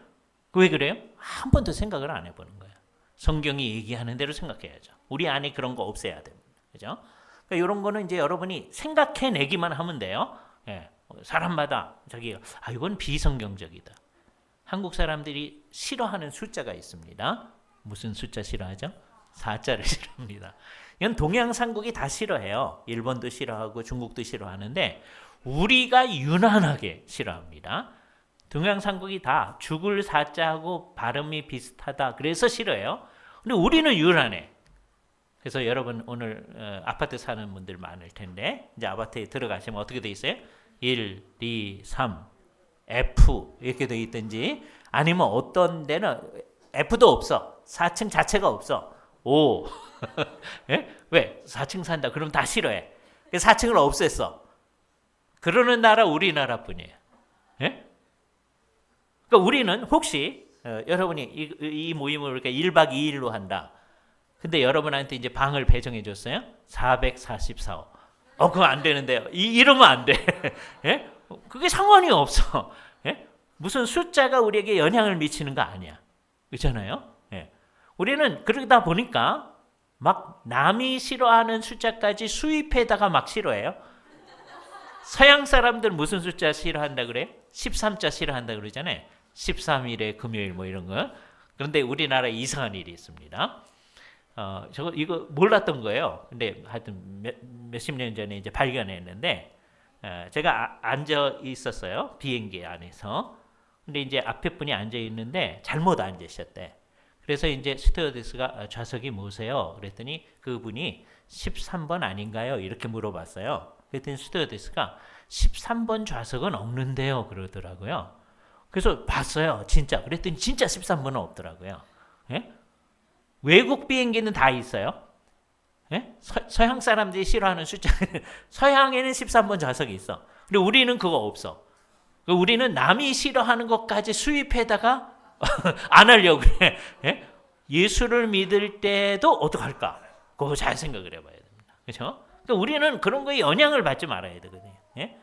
왜 그래요? 한 번도 생각을 안 해보는 거예요. 성경이 얘기하는 대로 생각해야죠. 우리 안에 그런 거 없애야 됩니다. 그죠? 그러니까 이런 거는 이제 여러분이 생각해내기만 하면 돼요. 예. 사람마다 자기가 이건 비성경적이다. 한국 사람들이 싫어하는 숫자가 있습니다. 무슨 숫자 싫어하죠? 4자를 싫어합니다. 이건 동양상국이 다 싫어해요. 일본도 싫어하고 중국도 싫어하는데 우리가 유난하게 싫어합니다. 동양상국이 다 죽을 4자하고 발음이 비슷하다. 그래서 싫어해요. 근데 우리는 유난해. 그래서 여러분 오늘 아파트 사는 분들 많을 텐데 이제 아파트에 들어가시면 어떻게 돼 있어요? 1, 2, 3, F 이렇게 돼 있든지 아니면 어떤 데는 F도 없어. 4층 자체가 없어. 5. 예? 왜? 4층 산다. 그럼 다 싫어해. 4층을 없앴어. 그러는 나라 우리나라뿐이에요. 예? 그러니까 우리는 혹시 여러분이 이 모임을 우리가 1박 2일로 한다. 근데 여러분한테 이제 방을 배정해 줬어요. 444호. 그거 안 되는데요. 이러면 안 돼. 예? 그게 상관이 없어. 예? 무슨 숫자가 우리에게 영향을 미치는 거 아니야. 그렇잖아요. 예. 우리는 그러다 보니까 막 남이 싫어하는 숫자까지 수입해다가 막 싫어해요. 서양 사람들 무슨 숫자 싫어한다 그래? 13자 싫어한다 그러잖아요. 13일에 금요일 뭐 이런 거. 그런데 우리나라에 이상한 일이 있습니다. 이거 몰랐던 거예요. 근데 하여튼 몇십 년 전에 이제 발견했는데 제가 앉아 있었어요. 비행기 안에서. 근데 이제 앞에 분이 앉아 있는데 잘못 앉으셨대. 그래서 이제 스튜어디스가 좌석이 뭐세요? 그랬더니 그분이 13번 아닌가요? 이렇게 물어봤어요. 그랬더니 스튜어디스가 13번 좌석은 없는데요. 그러더라고요. 그래서 봤어요. 진짜. 그랬더니 진짜 13번은 없더라고요. 예? 외국 비행기는 다 있어요. 예? 서양 사람들이 싫어하는 숫자 서양에는 13번 좌석이 있어. 근데 우리는 그거 없어. 우리는 남이 싫어하는 것까지 수입해다가 안 하려고 그래. 예? 예수를 믿을 때도 어떡할까? 그거 잘 생각을 해봐야 됩니다. 그렇죠? 그러니까 우리는 그런 거에 영향을 받지 말아야 되거든요. 예?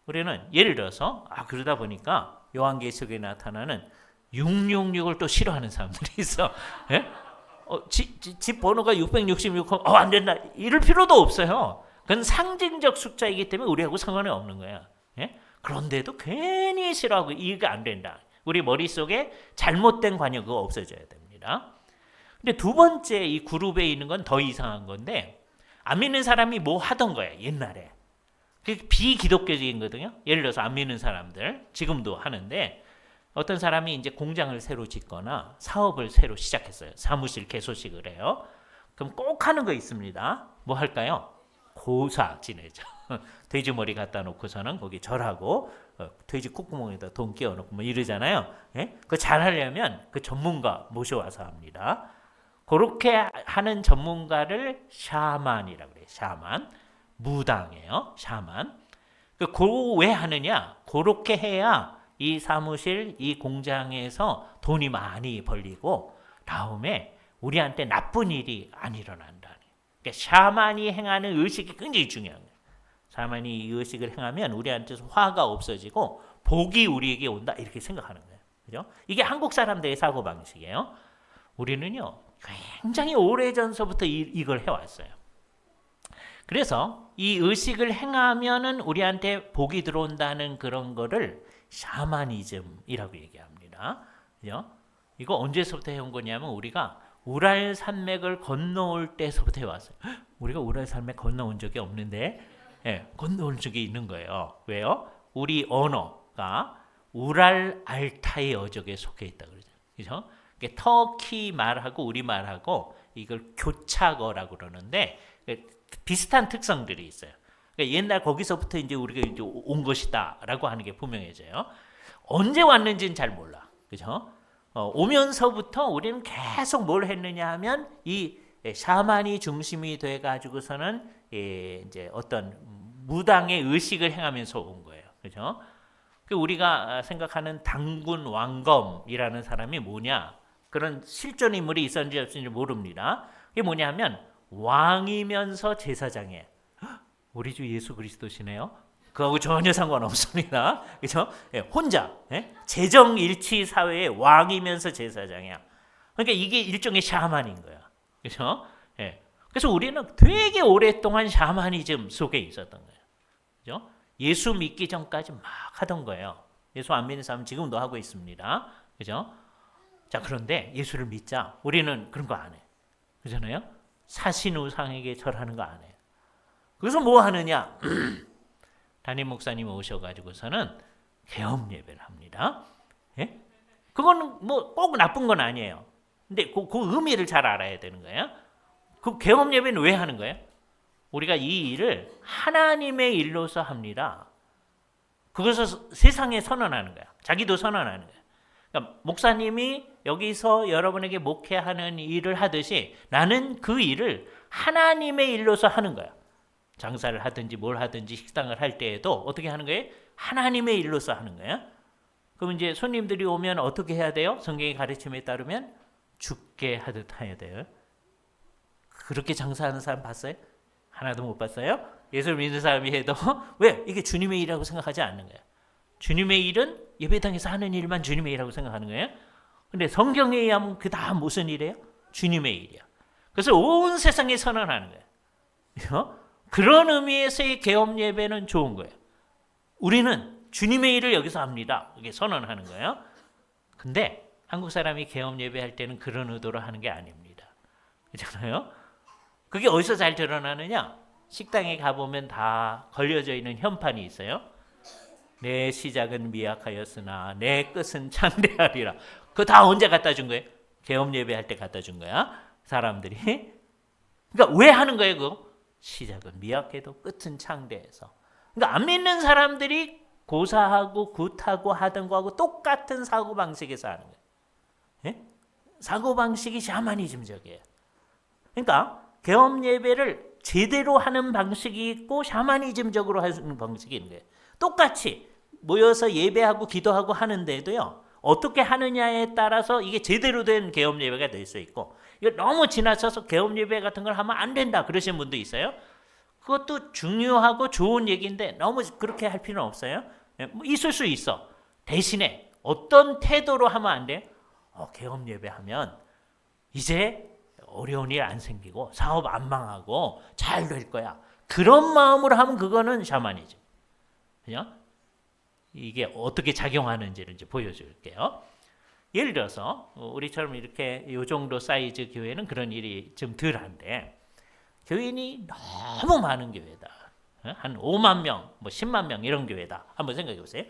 우리는 예를 들어서 그러다 보니까 요한계시록에 나타나는 666을 또 싫어하는 사람들이 있어. 예? 집 번호가 666, 안 된다. 이럴 필요도 없어요. 그건 상징적 숫자이기 때문에 우리하고 상관이 없는 거야. 예? 그런데도 괜히 싫어하고 이게 안 된다. 우리 머릿속에 잘못된 관념 그거 없어져야 됩니다. 근데 두 번째 이 그룹에 있는 건 더 이상한 건데, 안 믿는 사람이 뭐 하던 거예요, 옛날에. 그게 비기독교적이거든요. 예를 들어서 안 믿는 사람들 지금도 하는데, 어떤 사람이 이제 공장을 새로 짓거나 사업을 새로 시작했어요. 사무실 개소식을 해요. 그럼 꼭 하는 거 있습니다. 뭐 할까요? 고사 지내죠. 돼지 머리 갖다 놓고서는 거기 절하고 돼지 콧구멍에다 돈 끼워놓고 뭐 이러잖아요. 예? 그거 잘하려면 그 전문가 모셔와서 합니다. 그렇게 하는 전문가를 샤만이라고 그래요. 샤만. 무당이에요. 샤만. 그거 왜 하느냐? 그렇게 해야 이 사무실, 이 공장에서 돈이 많이 벌리고 다음에 우리한테 나쁜 일이 안 일어난다. 그러니까 샤만이 행하는 의식이 굉장히 중요한 거예요. 샤만이 이 의식을 행하면 우리한테서 화가 없어지고 복이 우리에게 온다 이렇게 생각하는 거예요. 그죠? 이게 한국 사람들의 사고 방식이에요. 우리는요 굉장히 오래전서부터 이걸 해왔어요. 그래서 이 의식을 행하면은 우리한테 복이 들어온다는 그런 거를 샤머니즘이라고 얘기합니다. 그죠? 이거 언제서부터 해온 거냐면 우리가 우랄 산맥을 건너올 때서부터 해왔어요. 우리가 우랄 산맥 건너온 적이 없는데, 예, 건너온 적이 있는 거예요. 왜요? 우리 언어가 우랄 알타이 어족에 속해 있다 그러죠. 그죠? 터키 말하고 우리 말하고 이걸 교차어라고 그러는데 비슷한 특성들이 있어요. 그러니까 옛날 거기서부터 이제 우리가 이제 온 것이다라고 하는 게 분명해져요. 언제 왔는지는 잘 몰라, 그죠? 오면서부터 우리는 계속 뭘 했느냐 하면 이 샤만이 중심이 돼 가지고서는 이제 어떤 무당의 의식을 행하면서 온 거예요, 그죠? 우리가 생각하는 당군 왕검이라는 사람이 뭐냐? 그런 실존 인물이 있었는지 없었는지 모릅니다. 이게 뭐냐면 왕이면서 제사장이에요. 우리 주 예수 그리스도시네요. 그하고 전혀 상관없습니다. 그렇죠? 예, 혼자 재정일치 사회의 왕이면서 제사장이야. 그러니까 이게 일종의 샤만인 거야. 그렇죠? 예. 그래서 우리는 되게 오랫동안 샤머니즘 속에 있었던 거예요. 그렇죠? 예수 믿기 전까지 막 하던 거예요. 예수 안 믿는 사람은 지금도 하고 있습니다. 그렇죠? 자, 그런데 예수를 믿자. 우리는 그런 거 안 해. 그렇잖아요? 사신 우상에게 절하는 거 안 해요. 그래서 뭐 하느냐? 담임 목사님 오셔가지고서는 개업 예배를 합니다. 예? 그거는 뭐 꼭 나쁜 건 아니에요. 근데 그 의미를 잘 알아야 되는 거예요. 그 개업 예배는 왜 하는 거예요? 우리가 이 일을 하나님의 일로서 합니다. 그것을 세상에 선언하는 거야. 자기도 선언하는 거야. 그러니까 목사님이 여기서 여러분에게 목회하는 일을 하듯이 나는 그 일을 하나님의 일로서 하는 거야. 장사를 하든지 뭘 하든지 식당을 할 때에도 어떻게 하는 거예요? 하나님의 일로서 하는 거야. 그럼 이제 손님들이 오면 어떻게 해야 돼요? 성경의 가르침에 따르면 죽게 하듯 해야 돼요. 그렇게 장사하는 사람 봤어요? 하나도 못 봤어요? 예수를 믿는 사람이 해도 왜? 이게 주님의 일이라고 생각하지 않는 거예요. 주님의 일은 예배당에서 하는 일만 주님의 일이라고 생각하는 거예요. 근데 성경에 의하면 그 다음 무슨 일이에요? 주님의 일이야. 그래서 온 세상에 선언하는 거예요. 그런 의미에서의 개업 예배는 좋은 거예요. 우리는 주님의 일을 여기서 합니다. 이게 선언하는 거예요. 근데 한국 사람이 개업 예배할 때는 그런 의도로 하는 게 아닙니다. 그렇잖아요? 그게 어디서 잘 드러나느냐? 식당에 가보면 다 걸려져 있는 현판이 있어요. 내 시작은 미약하였으나 내 끝은 창대하리라. 그거 다 언제 갖다 준 거예요? 개업 예배할 때 갖다 준 거야. 사람들이. 그러니까 왜 하는 거예요, 그거? 시작은 미약해도 끝은 창대해서. 그러니까 안 믿는 사람들이 고사하고 굿하고 하던 거하고 똑같은 사고방식에서 하는 거예요. 예? 사고방식이 샤머니즘적이에요. 그러니까 개업 예배를 제대로 하는 방식이 있고 샤머니즘적으로 하는 방식이 있는 거예요. 똑같이 모여서 예배하고 기도하고 하는데도요. 어떻게 하느냐에 따라서 이게 제대로 된 개업 예배가 될 수 있고 이거 너무 지나쳐서 개업 예배 같은 걸 하면 안 된다 그러시는 분도 있어요. 그것도 중요하고 좋은 얘기인데 너무 그렇게 할 필요는 없어요. 뭐 있을 수 있어. 대신에 어떤 태도로 하면 안 돼요? 개업 예배하면 이제 어려운 일 안 생기고 사업 안 망하고 잘 될 거야. 그런 마음으로 하면 그거는 샤머니즘. 그죠? 이게 어떻게 작용하는지를 이제 보여줄게요. 예를 들어서 우리처럼 이렇게 요 정도 사이즈 교회는 그런 일이 좀 덜한데 교인이 너무 많은 교회다. 한 5만 명, 뭐 10만 명 이런 교회다. 한번 생각해 보세요.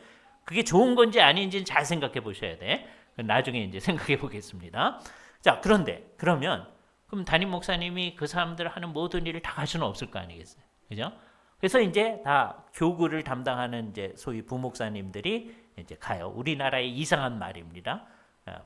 그게 좋은 건지 아닌지는 잘 생각해 보셔야 돼. 나중에 이제 생각해 보겠습니다. 자, 그러면 그럼 담임 목사님이 그 사람들 하는 모든 일을 다 할 수는 없을 거 아니겠어요, 그죠? 그래서 이제 다 교구를 담당하는 이제 소위 부목사님들이 이제 가요. 우리나라의 이상한 말입니다.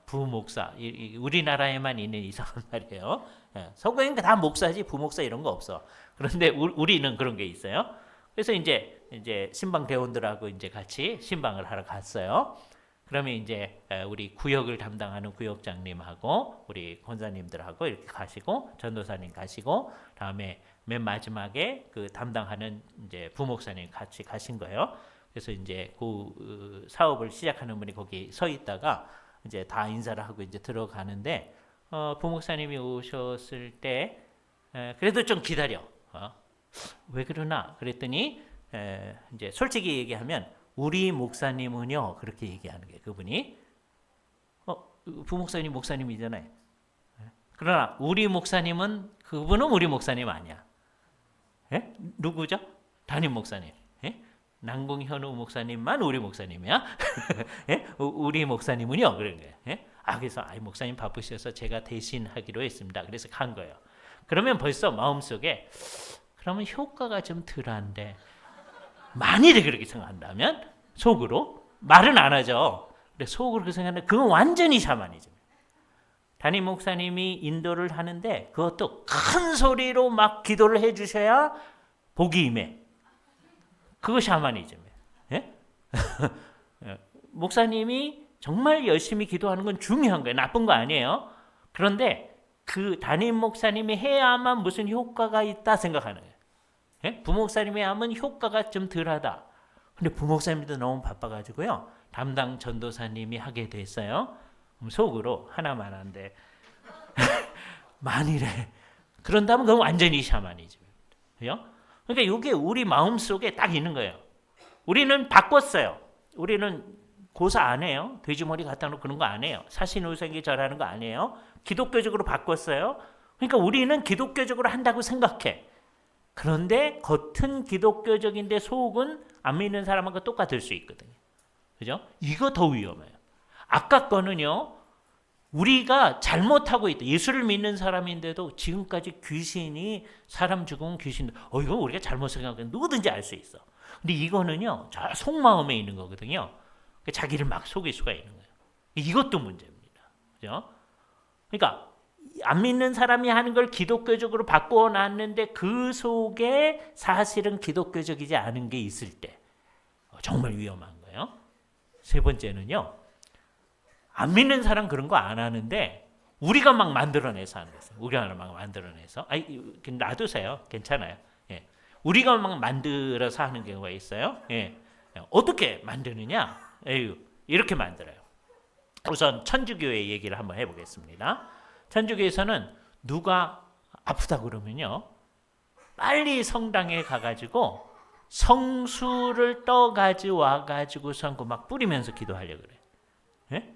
부목사, 우리나라에만 있는 이상한 말이에요. 서구에는 다 목사지 부목사 이런 거 없어. 그런데 우리는 그런 게 있어요. 그래서 이제 신방 대원들하고 이제 같이 신방을 하러 갔어요. 그러면 이제 우리 구역을 담당하는 구역장님하고 우리 권사님들하고 이렇게 가시고 전도사님 가시고 다음에 맨 마지막에 그 담당하는 이제 부목사님 같이 가신 거예요. 그래서 이제 그 사업을 시작하는 분이 거기 서 있다가 이제 다 인사를 하고 이제 들어가는데 부목사님이 오셨을 때 그래도 좀 기다려. 왜 그러나 그랬더니 이제 솔직히 얘기하면 우리 목사님은요 그렇게 얘기하는 게 그분이 부목사님 목사님이잖아요. 그러나 우리 목사님은 그분은 우리 목사님 아니야. 예? 누구죠? 담임 목사님. 예? 남궁현우 목사님만 우리 목사님이야. 예? 우리 목사님은요 그런 거예요. 예? 그래서 목사님 바쁘셔서 제가 대신하기로 했습니다. 그래서 간 거예요. 그러면 벌써 마음속에 그러면 효과가 좀 덜한데 만일에 그렇게 생각한다면 속으로 말은 안 하죠. 근데 속으로 그렇게 생각하는데 그건 완전히 샤머니즘. 담임 목사님이 인도를 하는데 그것도 큰 소리로 막 기도를 해주셔야 복이 임해. 그거 샤머니즘이에요. 예? 목사님이 정말 열심히 기도하는 건 중요한 거예요. 나쁜 거 아니에요. 그런데 그 담임 목사님이 해야만 무슨 효과가 있다 생각하는 거예요. 예? 부목사님이 하면 효과가 좀 덜하다. 근데 부목사님도 너무 바빠가지고요. 담당 전도사님이 하게 됐어요. 그럼 속으로 하나만 한데 만일에 그런다면 그건 완전히 샤머니즘입니다. 그죠? 그러니까 이게 우리 마음속에 딱 있는 거예요. 우리는 바꿨어요. 우리는 고사 안 해요. 돼지머리 갖다 놓고 그런 거 안 해요. 사신우생이 절하는 거 아니에요. 기독교적으로 바꿨어요. 그러니까 우리는 기독교적으로 한다고 생각해. 그런데 겉은 기독교적인데 속은 안 믿는 사람하고 똑같을 수 있거든요. 그죠? 이거 더 위험해요. 아까 거는요. 우리가 잘못하고 있다. 예수를 믿는 사람인데도 지금까지 귀신이 사람 죽으면 귀신 이거 우리가 잘못 생각하면 누구든지 알 수 있어. 근데 이거는요. 저 속마음에 있는 거거든요. 자기를 막 속일 수가 있는 거예요. 이것도 문제입니다. 그죠? 그러니까 안 믿는 사람이 하는 걸 기독교적으로 바꿔놨는데 그 속에 사실은 기독교적이지 않은 게 있을 때 정말 위험한 거예요. 세 번째는요. 안 믿는 사람 그런 거 안 하는데 우리가 막 만들어내서 하는 거예요. 우리가 막 만들어내서 놔두세요. 괜찮아요. 예. 우리가 막 만들어서 하는 경우가 있어요. 예. 어떻게 만드느냐? 이렇게 만들어요. 우선 천주교의 얘기를 한번 해보겠습니다. 천주교에서는 누가 아프다 그러면요. 빨리 성당에 가가지고 성수를 떠가지고 와가지고선 막 뿌리면서 기도하려고 그래요. 예?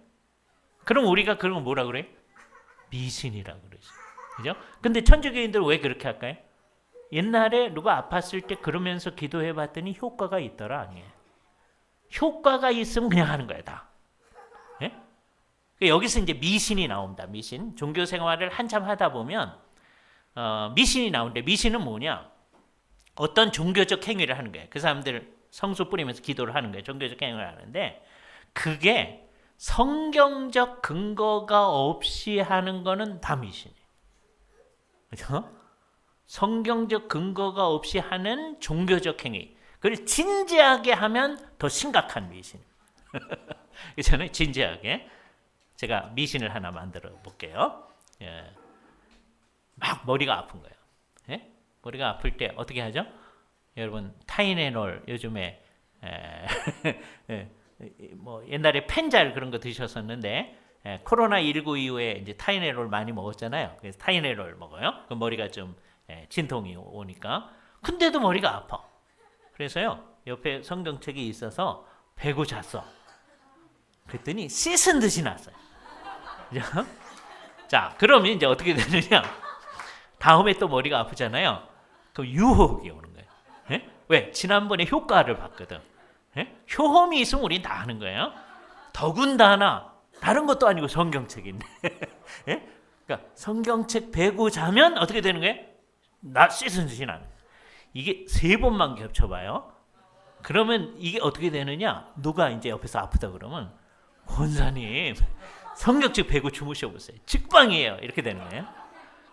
그럼 우리가 그런 거 뭐라 그래? 미신이라고 그러죠. 그죠? 근데 천주교인들은 왜 그렇게 할까요? 옛날에 누가 아팠을 때 그러면서 기도해 봤더니 효과가 있더라. 아니에요. 효과가 있으면 그냥 하는 거야, 다. 예? 여기서 이제 미신이 나옵니다. 미신. 종교 생활을 한참 하다 보면 미신이 나오는데 미신은 뭐냐? 어떤 종교적 행위를 하는 거예요. 그 사람들 성수 뿌리면서 기도를 하는 거예요. 종교적 행위를 하는데 그게 성경적 근거가 없이 하는 거는 다 미신이에요. 그렇죠? 성경적 근거가 없이 하는 종교적 행위. 그걸 진지하게 하면 더 심각한 미신. 저는 진지하게 제가 미신을 하나 만들어 볼게요. 예. 막 머리가 아픈 거예요. 예? 머리가 아플 때 어떻게 하죠? 여러분 타이레놀 요즘에 뭐 옛날에 펜잘 그런 거 드셨었는데 코로나 19 이후에 이제 타이레놀 많이 먹었잖아요. 그래서 타이레놀 먹어요. 그 머리가 좀 진통이 오니까 근데도 머리가 아파. 그래서요 옆에 성경책이 있어서 베고 잤어. 그랬더니 씻은 듯이 났어요. 자, 그러면 이제 어떻게 되느냐? 다음에 또 머리가 아프잖아요. 그럼 유혹이 오는 거예요. 예? 왜? 지난번에 효과를 봤거든. 예? 효험이 있으면 우린 다 하는 거예요. 더군다나 다른 것도 아니고 성경책인데. 예? 그러니까 성경책 베고 자면 어떻게 되는 거예요? 나 씻은 듯이 나는. 이게 3번만 겹쳐봐요. 그러면 이게 어떻게 되느냐? 누가 이제 옆에서 아프다 그러면 권사님 성경책 베고 주무셔 보세요. 직방이에요. 이렇게 되는 거예요.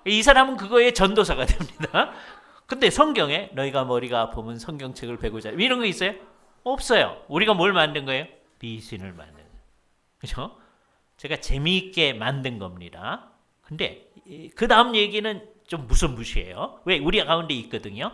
이 사람은 그거에 전도사가 됩니다. 근데 성경에 너희가 머리가 아프면 성경책을 베고 자 이런 거 있어요? 없어요. 우리가 뭘 만든 거예요? 미신을 만든 거예요. 그렇죠? 제가 재미있게 만든 겁니다. 근데 그 다음 얘기는 좀 무시해요. 왜? 우리 가운데 있거든요.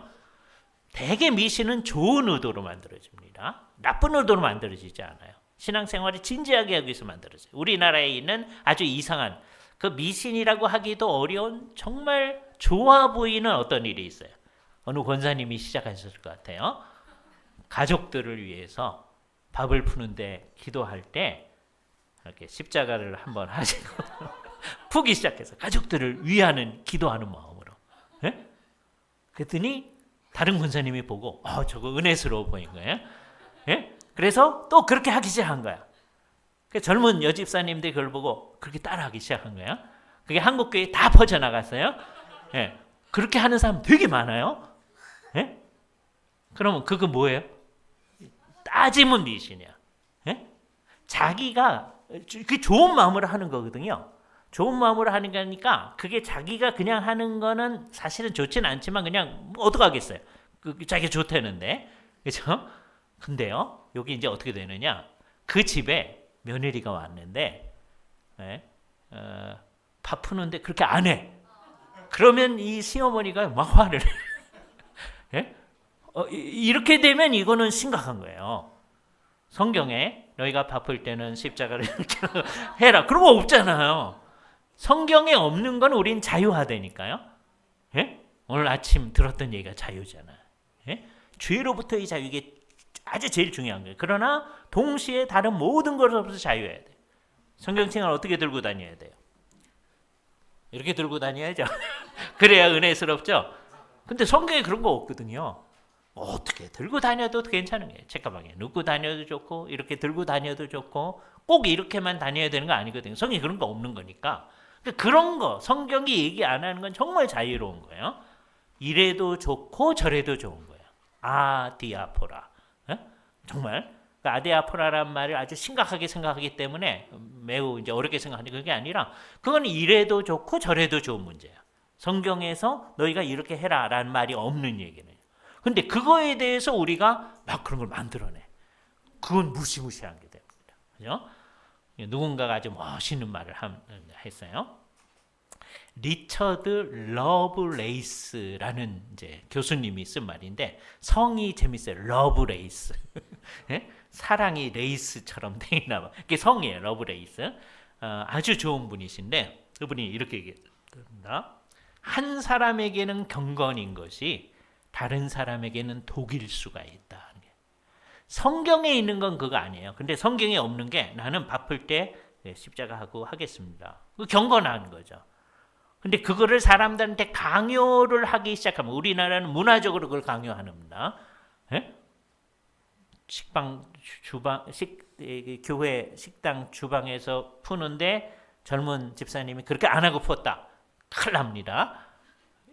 대개 미신은 좋은 의도로 만들어집니다. 나쁜 의도로 만들어지지 않아요. 신앙생활을 진지하게 하기 위해서 만들어져요. 우리나라에 있는 아주 이상한 그 미신이라고 하기도 어려운 정말 좋아 보이는 어떤 일이 있어요. 어느 권사님이 시작하셨을 것 같아요. 가족들을 위해서 밥을 푸는데 기도할 때 이렇게 십자가를 한번 하시고 푸기 시작해서 가족들을 위하는 기도하는 마음으로. 예? 그랬더니 다른 권사님이 보고 저거 은혜스러워 보인 거예요. 예? 그래서 또 그렇게 하기 시작한 거야. 젊은 여집사님들이 그걸 보고 그렇게 따라하기 시작한 거야. 그게 한국교회에 다 퍼져나갔어요. 예. 그렇게 하는 사람 되게 많아요. 예? 그러면 그거 뭐예요? 따지면 미신이야. 예? 자기가 그 좋은 마음으로 하는 거거든요. 좋은 마음으로 하는 거니까 그게 자기가 그냥 하는 거는 사실은 좋지는 않지만 그냥 어떡하겠어요. 자기가 좋다는데. 그렇죠? 근데요. 여기 이제 어떻게 되느냐? 그 집에 며느리가 왔는데 예? 밥 푸는데 그렇게 안 해. 그러면 이 시어머니가 막 화를 예? 이렇게 되면 이거는 심각한 거예요. 성경에 너희가 바쁠 때는 십자가를 이렇게 해라. 그런 거 없잖아요. 성경에 없는 건 우린 자유하다니까요. 예? 오늘 아침 들었던 얘기가 자유잖아요. 예? 죄로부터의 자유 이게 아주 제일 중요한 거예요. 그러나 동시에 다른 모든 것으로부터 자유해야 돼요. 성경책을 어떻게 들고 다녀야 돼요? 이렇게 들고 다녀야죠. 그래야 은혜스럽죠. 근데 성경에 그런 거 없거든요. 어떻게 들고 다녀도 괜찮은 거예요. 책가방에 넣고 다녀도 좋고 이렇게 들고 다녀도 좋고 꼭 이렇게만 다녀야 되는 거 아니거든요. 성경에 그런 거 없는 거니까. 그런 거 성경이 얘기 안 하는 건 정말 자유로운 거예요. 이래도 좋고 저래도 좋은 거예요. 아디아포라. 정말 아디아포라란 말을 아주 심각하게 생각하기 때문에 매우 이제 어렵게 생각하는데 그게 아니라 그건 이래도 좋고 저래도 좋은 문제야. 성경에서 너희가 이렇게 해라라는 말이 없는 얘기는. 근데 그거에 대해서 우리가 막 그런 걸 만들어내. 그건 무시무시한 게 됩니다. 그죠? 누군가가 아주 멋있는 말을 했어요. 리처드 러브레이스라는 이제 교수님이 쓴 말인데 성이 재밌어요. 러브레이스. 사랑이 레이스처럼 돼 있나 봐. 그게 성이에요. 러브레이스. 아주 좋은 분이신데 그분이 이렇게 얘기합니다. 한 사람에게는 경건인 것이 다른 사람에게는 독일 수가 있다. 성경에 있는 건 그거 아니에요. 근데 성경에 없는 게 나는 바쁠 때 십자가 하고 하겠습니다. 그 경건한 거죠. 근데 그거를 사람들한테 강요를 하기 시작하면 우리나라는 문화적으로 그걸 강요합니다. 교회 식당 주방에서 푸는데 젊은 집사님이 그렇게 안 하고 푸었다. 큰일 납니다.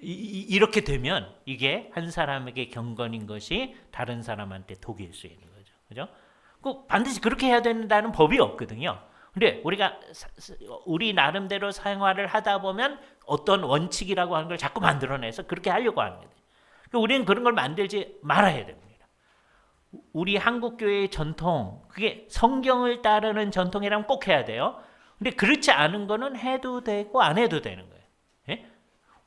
이렇게 되면 이게 한 사람에게 경건인 것이 다른 사람한테 독일 수 있는 거죠. 그죠? 꼭 반드시 그렇게 해야 된다는 법이 없거든요. 근데 우리 나름대로 생활을 하다 보면 어떤 원칙이라고 하는 걸 자꾸 만들어내서 그렇게 하려고 하는 거예요. 그러니까 우리는 그런 걸 만들지 말아야 됩니다. 우리 한국 교회의 전통, 그게 성경을 따르는 전통이라면 꼭 해야 돼요. 근데 그렇지 않은 거는 해도 되고 안 해도 되는 거예요. 예?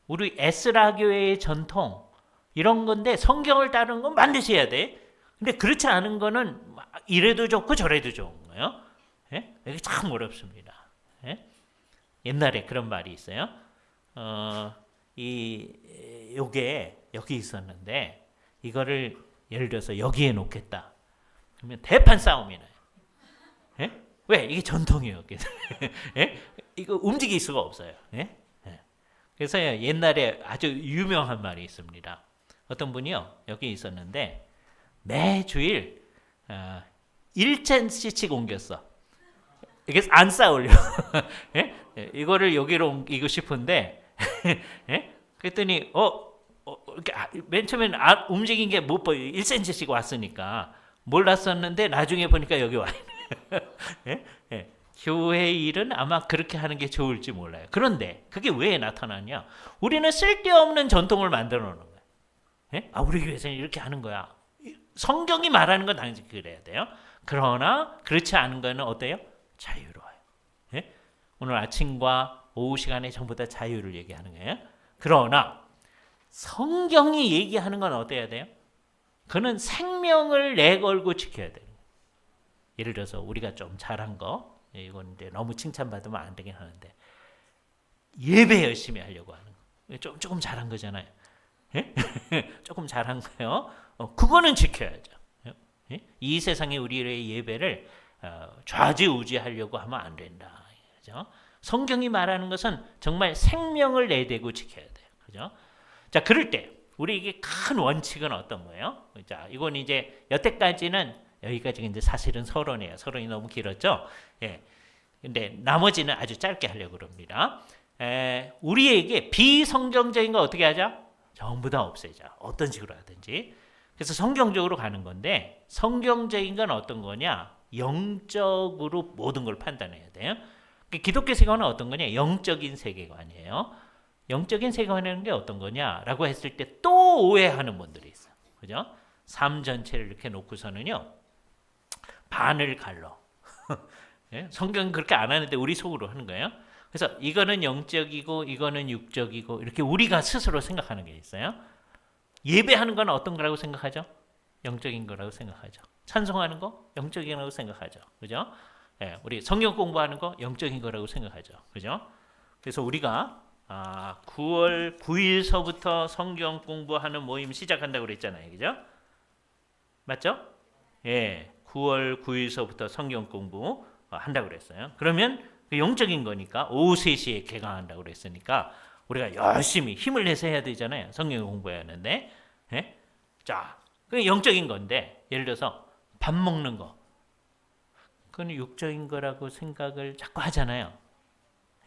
우리 에스라 교회의 전통 이런 건데 성경을 따르는 건 반드시 해야 돼. 근데 그렇지 않은 거는 이래도 좋고 저래도 좋은 거예요. 예? 이게 참 어렵습니다. 예? 옛날에 그런 말이 있어요. 요게 여기 있었는데 이거를 예를 들어서 여기에 놓겠다. 그러면 대판 싸움이 나요. 예? 왜? 이게 전통이었기 때문에. 예? 이거 움직일 수가 없어요. 예? 예. 그래서 옛날에 아주 유명한 말이 있습니다. 어떤 분이요 여기 있었는데 매주일 1cm씩 옮겼어. 이게 안 쌓으려. 예? 예, 이거를 여기로 옮기고 싶은데 예? 그랬더니 이렇게 맨 처음에는 움직인 게 못 보여. 1cm씩 왔으니까 몰랐었는데 나중에 보니까 여기 와 있네. 예? 예. 교회 일은 아마 그렇게 하는 게 좋을지 몰라요. 그런데 그게 왜 나타나냐? 우리는 쓸데없는 전통을 만들어 놓는 거예요. 예? 우리 교회에서는 이렇게 하는 거야. 성경이 말하는 건 당연히 그래야 돼요. 그러나 그렇지 않은 거는 어때요? 자유로워요. 예? 오늘 아침과 오후 시간에 전부 다 자유를 얘기하는 거예요. 그러나 성경이 얘기하는 건 어때야 돼요? 그는 생명을 내걸고 지켜야 돼요. 예를 들어서 우리가 좀 잘한 거, 이건 이제 너무 칭찬받으면 안 되긴 하는데 예배 열심히 하려고 하는 거, 조금 잘한 거잖아요. 예? 조금 잘한 거요. 그거는 지켜야죠. 예? 이 세상에 우리의 예배를 좌지우지하려고 하면 안 된다. 그죠? 성경이 말하는 것은 정말 생명을 내대고 지켜야 돼요. 그죠? 자, 그럴 때 우리에게 큰 원칙은 어떤 거예요? 자, 이건 이제 여태까지는 여기까지 이제 사실은 서론이에요. 서론이 너무 길었죠. 예. 근데 나머지는 아주 짧게 하려고 그럽니다. 우리에게 비성경적인 거 어떻게 하자? 전부 다 없애자. 어떤 식으로 하든지. 그래서 성경적으로 가는 건데 성경적인 건 어떤 거냐? 영적으로 모든 걸 판단해야 돼요. 기독교 세계관은 어떤 거냐? 영적인 세계관이에요. 영적인 세계관이라는 게 어떤 거냐라고 했을 때 또 오해하는 분들이 있어요. 그죠? 삶 전체를 이렇게 놓고서는요. 반을 갈러. 예? 성경은 그렇게 안 하는데 우리 속으로 하는 거예요. 그래서 이거는 영적이고 이거는 육적이고 이렇게 우리가 스스로 생각하는 게 있어요. 예배하는 건 어떤 거라고 생각하죠? 영적인 거라고 생각하죠. 찬송하는 거 영적인 거라고 생각하죠. 그죠? 예, 우리 성경 공부하는 거 영적인 거라고 생각하죠. 그죠? 그래서 우리가 9월 9일서부터 성경 공부하는 모임 시작한다고 그랬잖아요. 그죠? 맞죠? 예. 9월 9일서부터 성경 공부 한다고 그랬어요. 그러면 영적인 거니까 오후 3시에 개강한다고 그랬으니까 우리가 열심히 힘을 내서 해야 되잖아요. 성경 공부해야 하는데. 예? 자, 그게 영적인 건데 예를 들어서 밥 먹는 거. 그건 육적인 거라고 생각을 자꾸 하잖아요.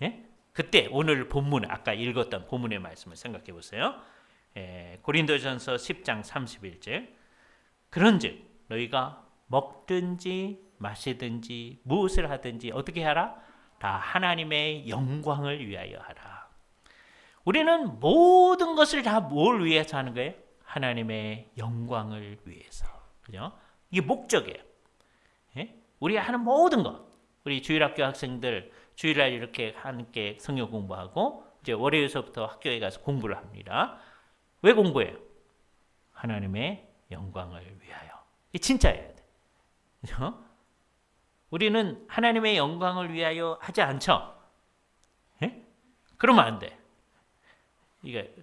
예? 그때 오늘 본문 아까 읽었던 본문의 말씀을 생각해 보세요. 고린도전서 10장 31절. 그런즉 너희가 먹든지 마시든지 무엇을 하든지 어떻게 하라? 다 하나님의 영광을 위하여 하라. 우리는 모든 것을 다 뭘 위해서 하는 거예요? 하나님의 영광을 위해서. 그죠? 이게 목적이에요. 예? 우리가 하는 모든 것. 우리 주일학교 학생들 주일날 이렇게 함께 성경 공부하고 이제 월요일서부터 학교에 가서 공부를 합니다. 왜 공부해요? 하나님의 영광을 위하여. 이게 진짜예요. 그렇죠? 우리는 하나님의 영광을 위하여 하지 않죠. 예? 그러면 안 돼. 이게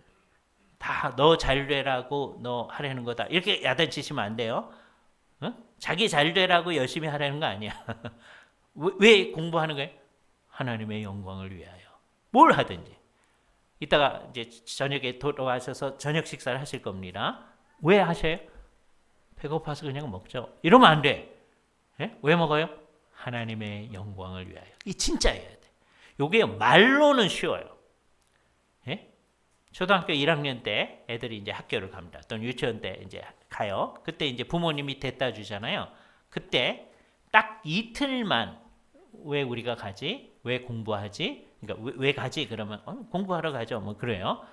다 너 잘되라고 너 하려는 거다. 이렇게 야단치시면 안 돼요. 자기 잘되라고 열심히 하려는 거 아니야. 왜 공부하는 거예요? 하나님의 영광을 위하여. 뭘 하든지. 이따가 이제 저녁에 돌아와셔서 저녁 식사를 하실 겁니다. 왜 하셔요? 배고파서 그냥 먹죠. 이러면 안 돼. 예? 왜 먹어요? 하나님의 영광을 위하여. 이 진짜여야 돼. 요게 말로는 쉬워요. 예? 초등학교 1학년 때 애들이 이제 학교를 갑니다. 또는 유치원 때 이제 가요. 그때 이제 부모님이 데려다 주잖아요. 그때 딱 이틀만 왜 우리가 가지? 왜 공부하지? 그러니까 왜 가지? 그러면 공부하러 가죠. 뭐 그래요.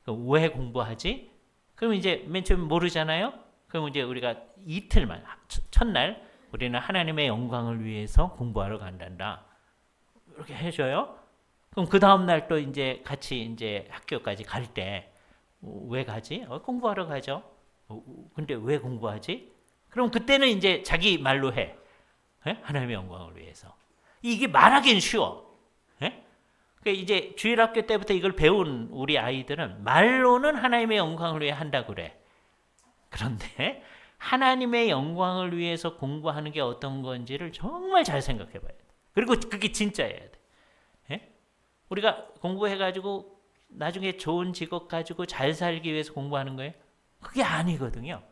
왜 공부하지? 그럼 이제 맨 처음 모르잖아요. 그럼 이제 우리가 이틀만 첫날 우리는 하나님의 영광을 위해서 공부하러 간단다. 이렇게 해줘요. 그럼 그 다음 날 또 이제 같이 이제 학교까지 갈 때 왜 가지? 공부하러 가죠. 근데 왜 공부하지? 그럼 그때는 이제 자기 말로 해. 예? 하나님의 영광을 위해서. 이게 말하기는 쉬워. 예? 그러니까 이제 주일학교 때부터 이걸 배운 우리 아이들은 말로는 하나님의 영광을 위해 한다고 그래. 그런데 하나님의 영광을 위해서 공부하는 게 어떤 건지를 정말 잘 생각해 봐야 돼. 그리고 그게 진짜여야 돼. 예? 우리가 공부해가지고 나중에 좋은 직업 가지고 잘 살기 위해서 공부하는 거예요? 그게 아니거든요.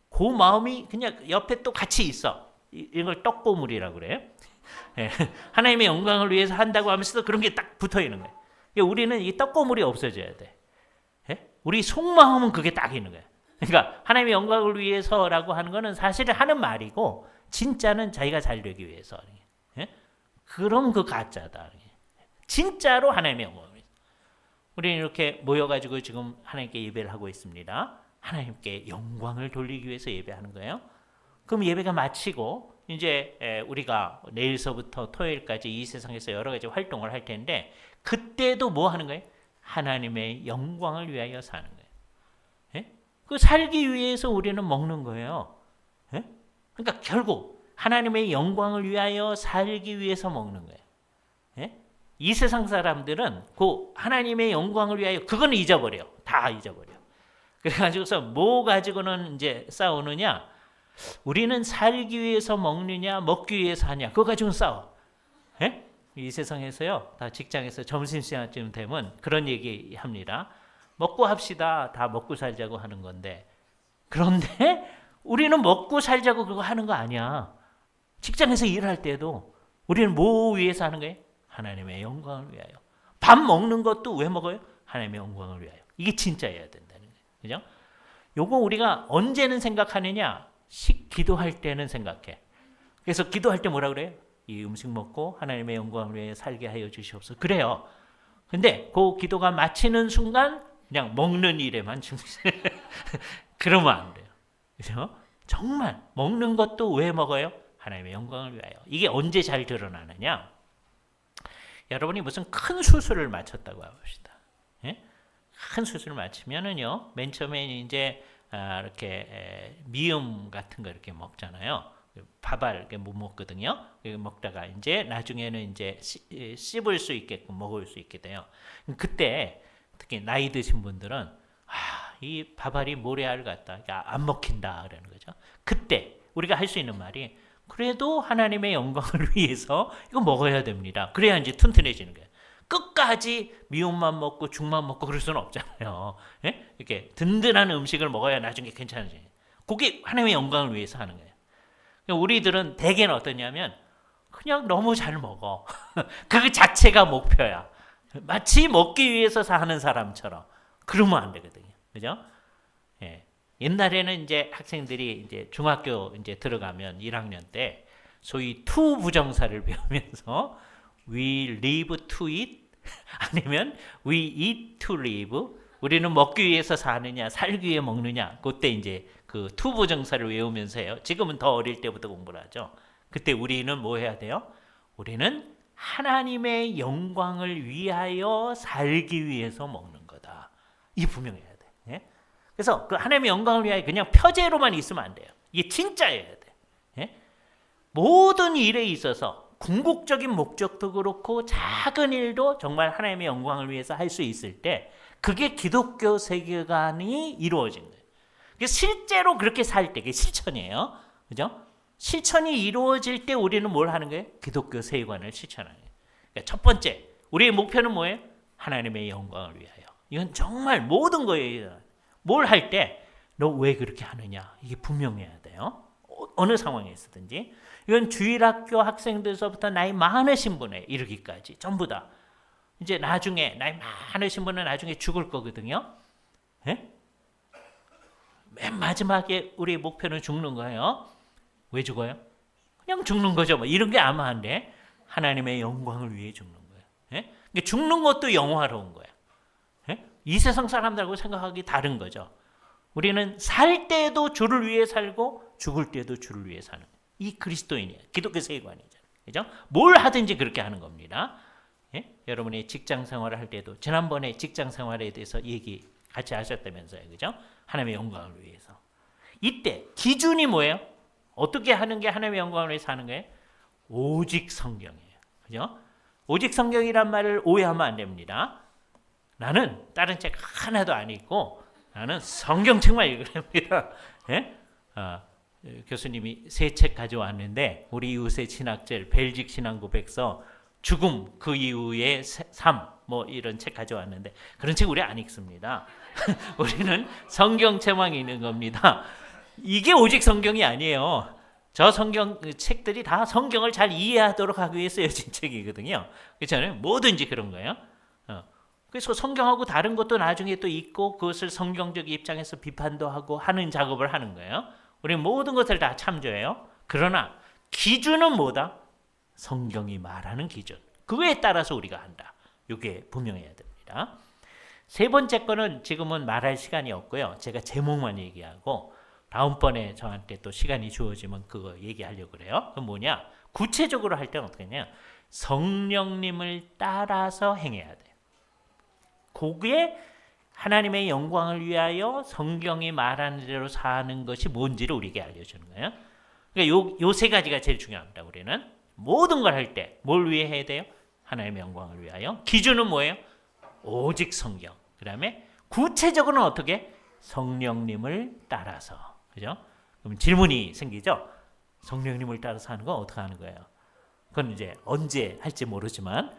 그 마음이 그냥 옆에 또 같이 있어. 이걸 떡고물이라고 그래요. 예. 하나님의 영광을 위해서 한다고 하면서도 그런 게 딱 붙어 있는 거예요. 우리는 이 떡고물이 없어져야 돼. 예? 우리 속마음은 그게 딱 있는 거예요. 그러니까 하나님의 영광을 위해서라고 하는 거는 사실은 하는 말이고 진짜는 자기가 잘 되기 위해서. 예? 그럼 그 가짜다. 진짜로 하나님의 영광을 위해서. 우리는 이렇게 모여가지고 지금 하나님께 예배를 하고 있습니다. 하나님께 영광을 돌리기 위해서 예배하는 거예요. 그럼 예배가 마치고 이제 우리가 내일서부터 토요일까지 이 세상에서 여러 가지 활동을 할 텐데 그때도 뭐 하는 거예요? 하나님의 영광을 위하여 사는 거예요. 예? 그 살기 위해서 우리는 먹는 거예요. 예? 그러니까 결국 하나님의 영광을 위하여 살기 위해서 먹는 거예요. 예? 이 세상 사람들은 그 하나님의 영광을 위하여 그거는 잊어버려. 다 잊어버려. 그래가지고서 뭐 가지고는 이제 싸우느냐? 우리는 살기 위해서 먹느냐, 먹기 위해서 하냐? 그거 가지고는 싸워. 예? 이 세상에서요, 다 직장에서 점심시간쯤 되면 그런 얘기 합니다. 먹고 합시다. 다 먹고 살자고 하는 건데. 그런데 우리는 먹고 살자고 그거 하는 거 아니야. 직장에서 일할 때도 우리는 뭐 위해서 하는 거예요? 하나님의 영광을 위하여. 밥 먹는 것도 왜 먹어요? 하나님의 영광을 위하여. 이게 진짜여야 된다는 거예요. 그죠? 요거 우리가 언제는 생각하느냐? 기도할 때는 생각해. 그래서 기도할 때 뭐라 그래요? 이 음식 먹고 하나님의 영광을 위해 살게 하여 주시옵소서. 그래요. 근데 그 기도가 마치는 순간 그냥 먹는 일에만 그러면 안 돼요. 그죠? 정말 먹는 것도 왜 먹어요? 하나님의 영광을 위하여. 이게 언제 잘 드러나느냐? 여러분이 무슨 큰 수술을 마쳤다고 해봅시다. 예? 큰 수술을 마치면은요, 맨 처음에 이제 이렇게 미음 같은 거 이렇게 먹잖아요. 밥알 이렇게 못 먹거든요. 먹다가 이제 나중에는 이제 씹을 수 있게끔 먹을 수 있게 돼요. 그때 특히 나이 드신 분들은 이 밥알이 모래알 같다, 안 먹힌다 그러는 거죠. 그때 우리가 할 수 있는 말이 그래도 하나님의 영광을 위해서 이거 먹어야 됩니다. 그래야 이제 튼튼해지는 거예요. 끝까지 미움만 먹고 죽만 먹고 그럴 수는 없잖아요. 예? 이렇게 든든한 음식을 먹어야 나중에 괜찮아져요. 그게 하나님의 영광을 위해서 하는 거예요. 우리들은 대개는 어떠냐면 그냥 너무 잘 먹어. 그 자체가 목표야. 마치 먹기 위해서 사는 사람처럼. 그러면 안 되거든요. 그죠? 예. 옛날에는 이제 학생들이 이제 중학교 이제 들어가면 1학년 때 소위 to 부정사를 배우면서 we live to eat 아니면 we eat to live. 우리는 먹기 위해서 사느냐, 살기 위해 먹느냐. 그때 이제 그 to 부정사를 외우면서 해요. 지금은 더 어릴 때부터 공부를 하죠. 그때 우리는 뭐 해야 돼요? 우리는 하나님의 영광을 위하여 살기 위해서 먹는 거다. 이 분명해야 돼. 예? 그래서 그 하나님의 영광을 위하여 그냥 표제로만 있으면 안 돼요. 이게 진짜여야 돼. 예? 모든 일에 있어서 궁극적인 목적도 그렇고 작은 일도 정말 하나님의 영광을 위해서 할 수 있을 때 그게 기독교 세계관이 이루어진 거예요. 실제로 그렇게 살 때, 그게 실천이에요. 그죠? 실천이 이루어질 때 우리는 뭘 하는 거예요? 기독교 세계관을 실천하는 거예요. 그러니까 첫 번째, 우리의 목표는 뭐예요? 하나님의 영광을 위하여. 이건 정말 모든 거예요. 뭘 할 때, 너 왜 그렇게 하느냐? 이게 분명해야 돼요. 어느 상황에 있든지. 이건 주일학교 학생들서부터 나이 많으신 분에 이르기까지 전부 다. 이제 나중에 나이 많으신 분은 나중에 죽을 거거든요. 예? 맨 마지막에 우리의 목표는 죽는 거예요. 왜 죽어요? 그냥 죽는 거죠. 뭐 이런 게 아마 안 돼. 하나님의 영광을 위해 죽는 거예요. 예? 그러니까 죽는 것도 영화로운 거예요. 예? 이 세상 사람들하고 생각하기 다른 거죠. 우리는 살 때도 주를 위해 살고 죽을 때도 주를 위해 사는 이 그리스도인이에요. 기독교 세계관이죠. 그죠? 뭘 하든지 그렇게 하는 겁니다. 예? 여러분이 직장 생활을 할 때도 지난번에 직장 생활에 대해서 얘기 같이 하셨다면서요. 그죠? 하나님의 영광을 위해서. 이때 기준이 뭐예요? 어떻게 하는 게 하나님의 영광을 위해서 하는 거예요? 오직 성경이에요. 그죠? 오직 성경이란 말을 오해하면 안 됩니다. 나는 다른 책 하나도 안 읽고 나는 성경책만 읽으랍니다. 예? 교수님이 새 책 가져왔는데 우리 이웃의 신학절 벨직 신앙 고백서 죽음 그 이후의 삶 뭐 이런 책 가져왔는데 그런 책 우리 안 읽습니다. 우리는 성경책만 읽는 겁니다. 이게 오직 성경이 아니에요. 저 성경 책들이 다 성경을 잘 이해하도록 하기 위해 쓰여진 책이거든요. 그렇잖아요. 뭐든지 그런 거예요. 그래서 성경하고 다른 것도 나중에 또 있고 그것을 성경적 입장에서 비판도 하고 하는 작업을 하는 거예요. 우리는 모든 것을 다 참조해요. 그러나 기준은 뭐다? 성경이 말하는 기준. 그거에 따라서 우리가 한다. 이게 분명해야 됩니다. 세 번째 거는 지금은 말할 시간이 없고요. 제가 제목만 얘기하고 다음번에 저한테 또 시간이 주어지면 그거 얘기하려고 그래요. 그건 뭐냐? 구체적으로 할 때는 어떻게 하냐? 성령님을 따라서 행해야 돼요. 거기에 하나님의 영광을 위하여 성경이 말하는 대로 사는 것이 뭔지를 우리에게 알려주는 거예요. 그러니까 요 세 가지가 제일 중요합니다. 우리는 모든 걸 할 때 뭘 위해 해야 돼요? 하나님의 영광을 위하여. 기준은 뭐예요? 오직 성경. 그 다음에 구체적으로는 어떻게? 성령님을 따라서. 그죠? 그럼 질문이 생기죠? 성령님을 따라서 하는 건 어떻게 하는 거예요? 그건 이제 언제 할지 모르지만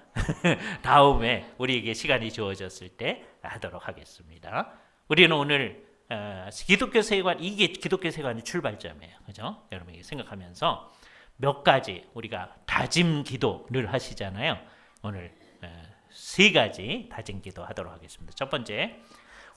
다음에 우리에게 시간이 주어졌을 때 하도록 하겠습니다. 우리는 오늘 기독교 세관, 이게 기독교 세관의 출발점이에요. 그죠? 여러분이 생각하면서 몇 가지 우리가 다짐 기도를 하시잖아요. 오늘 세 가지 다짐 기도 하도록 하겠습니다. 첫 번째,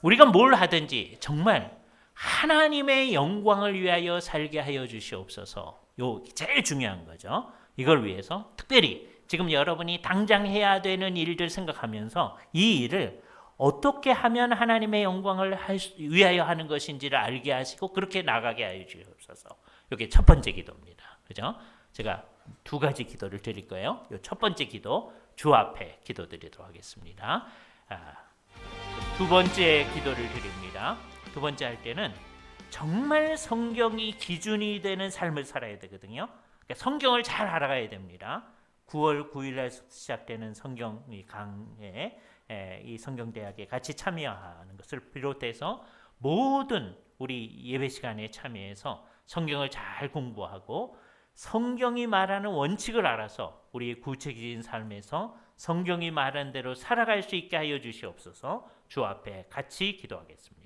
우리가 뭘 하든지 정말 하나님의 영광을 위하여 살게 하여 주시옵소서. 요 제일 중요한 거죠. 이걸 위해서 특별히 지금 여러분이 당장 해야 되는 일들 생각하면서 이 일을 어떻게 하면 하나님의 영광을 위하여 하는 것인지를 알게 하시고 그렇게 나가게 하여 주옵소서. 이게 첫 번째 기도입니다. 그죠? 제가 두 가지 기도를 드릴 거예요. 이 첫 번째 기도 주 앞에 기도드리도록 하겠습니다. 두 번째 기도를 드립니다. 두 번째 할 때는 정말 성경이 기준이 되는 삶을 살아야 되거든요. 그러니까 성경을 잘 알아가야 됩니다. 9월 9일날 시작되는 성경 강의 이 성경대학에 같이 참여하는 것을 비롯해서 모든 우리 예배 시간에 참여해서 성경을 잘 공부하고 성경이 말하는 원칙을 알아서 우리의 구체적인 삶에서 성경이 말한 대로 살아갈 수 있게 하여 주시옵소서. 주 앞에 같이 기도하겠습니다.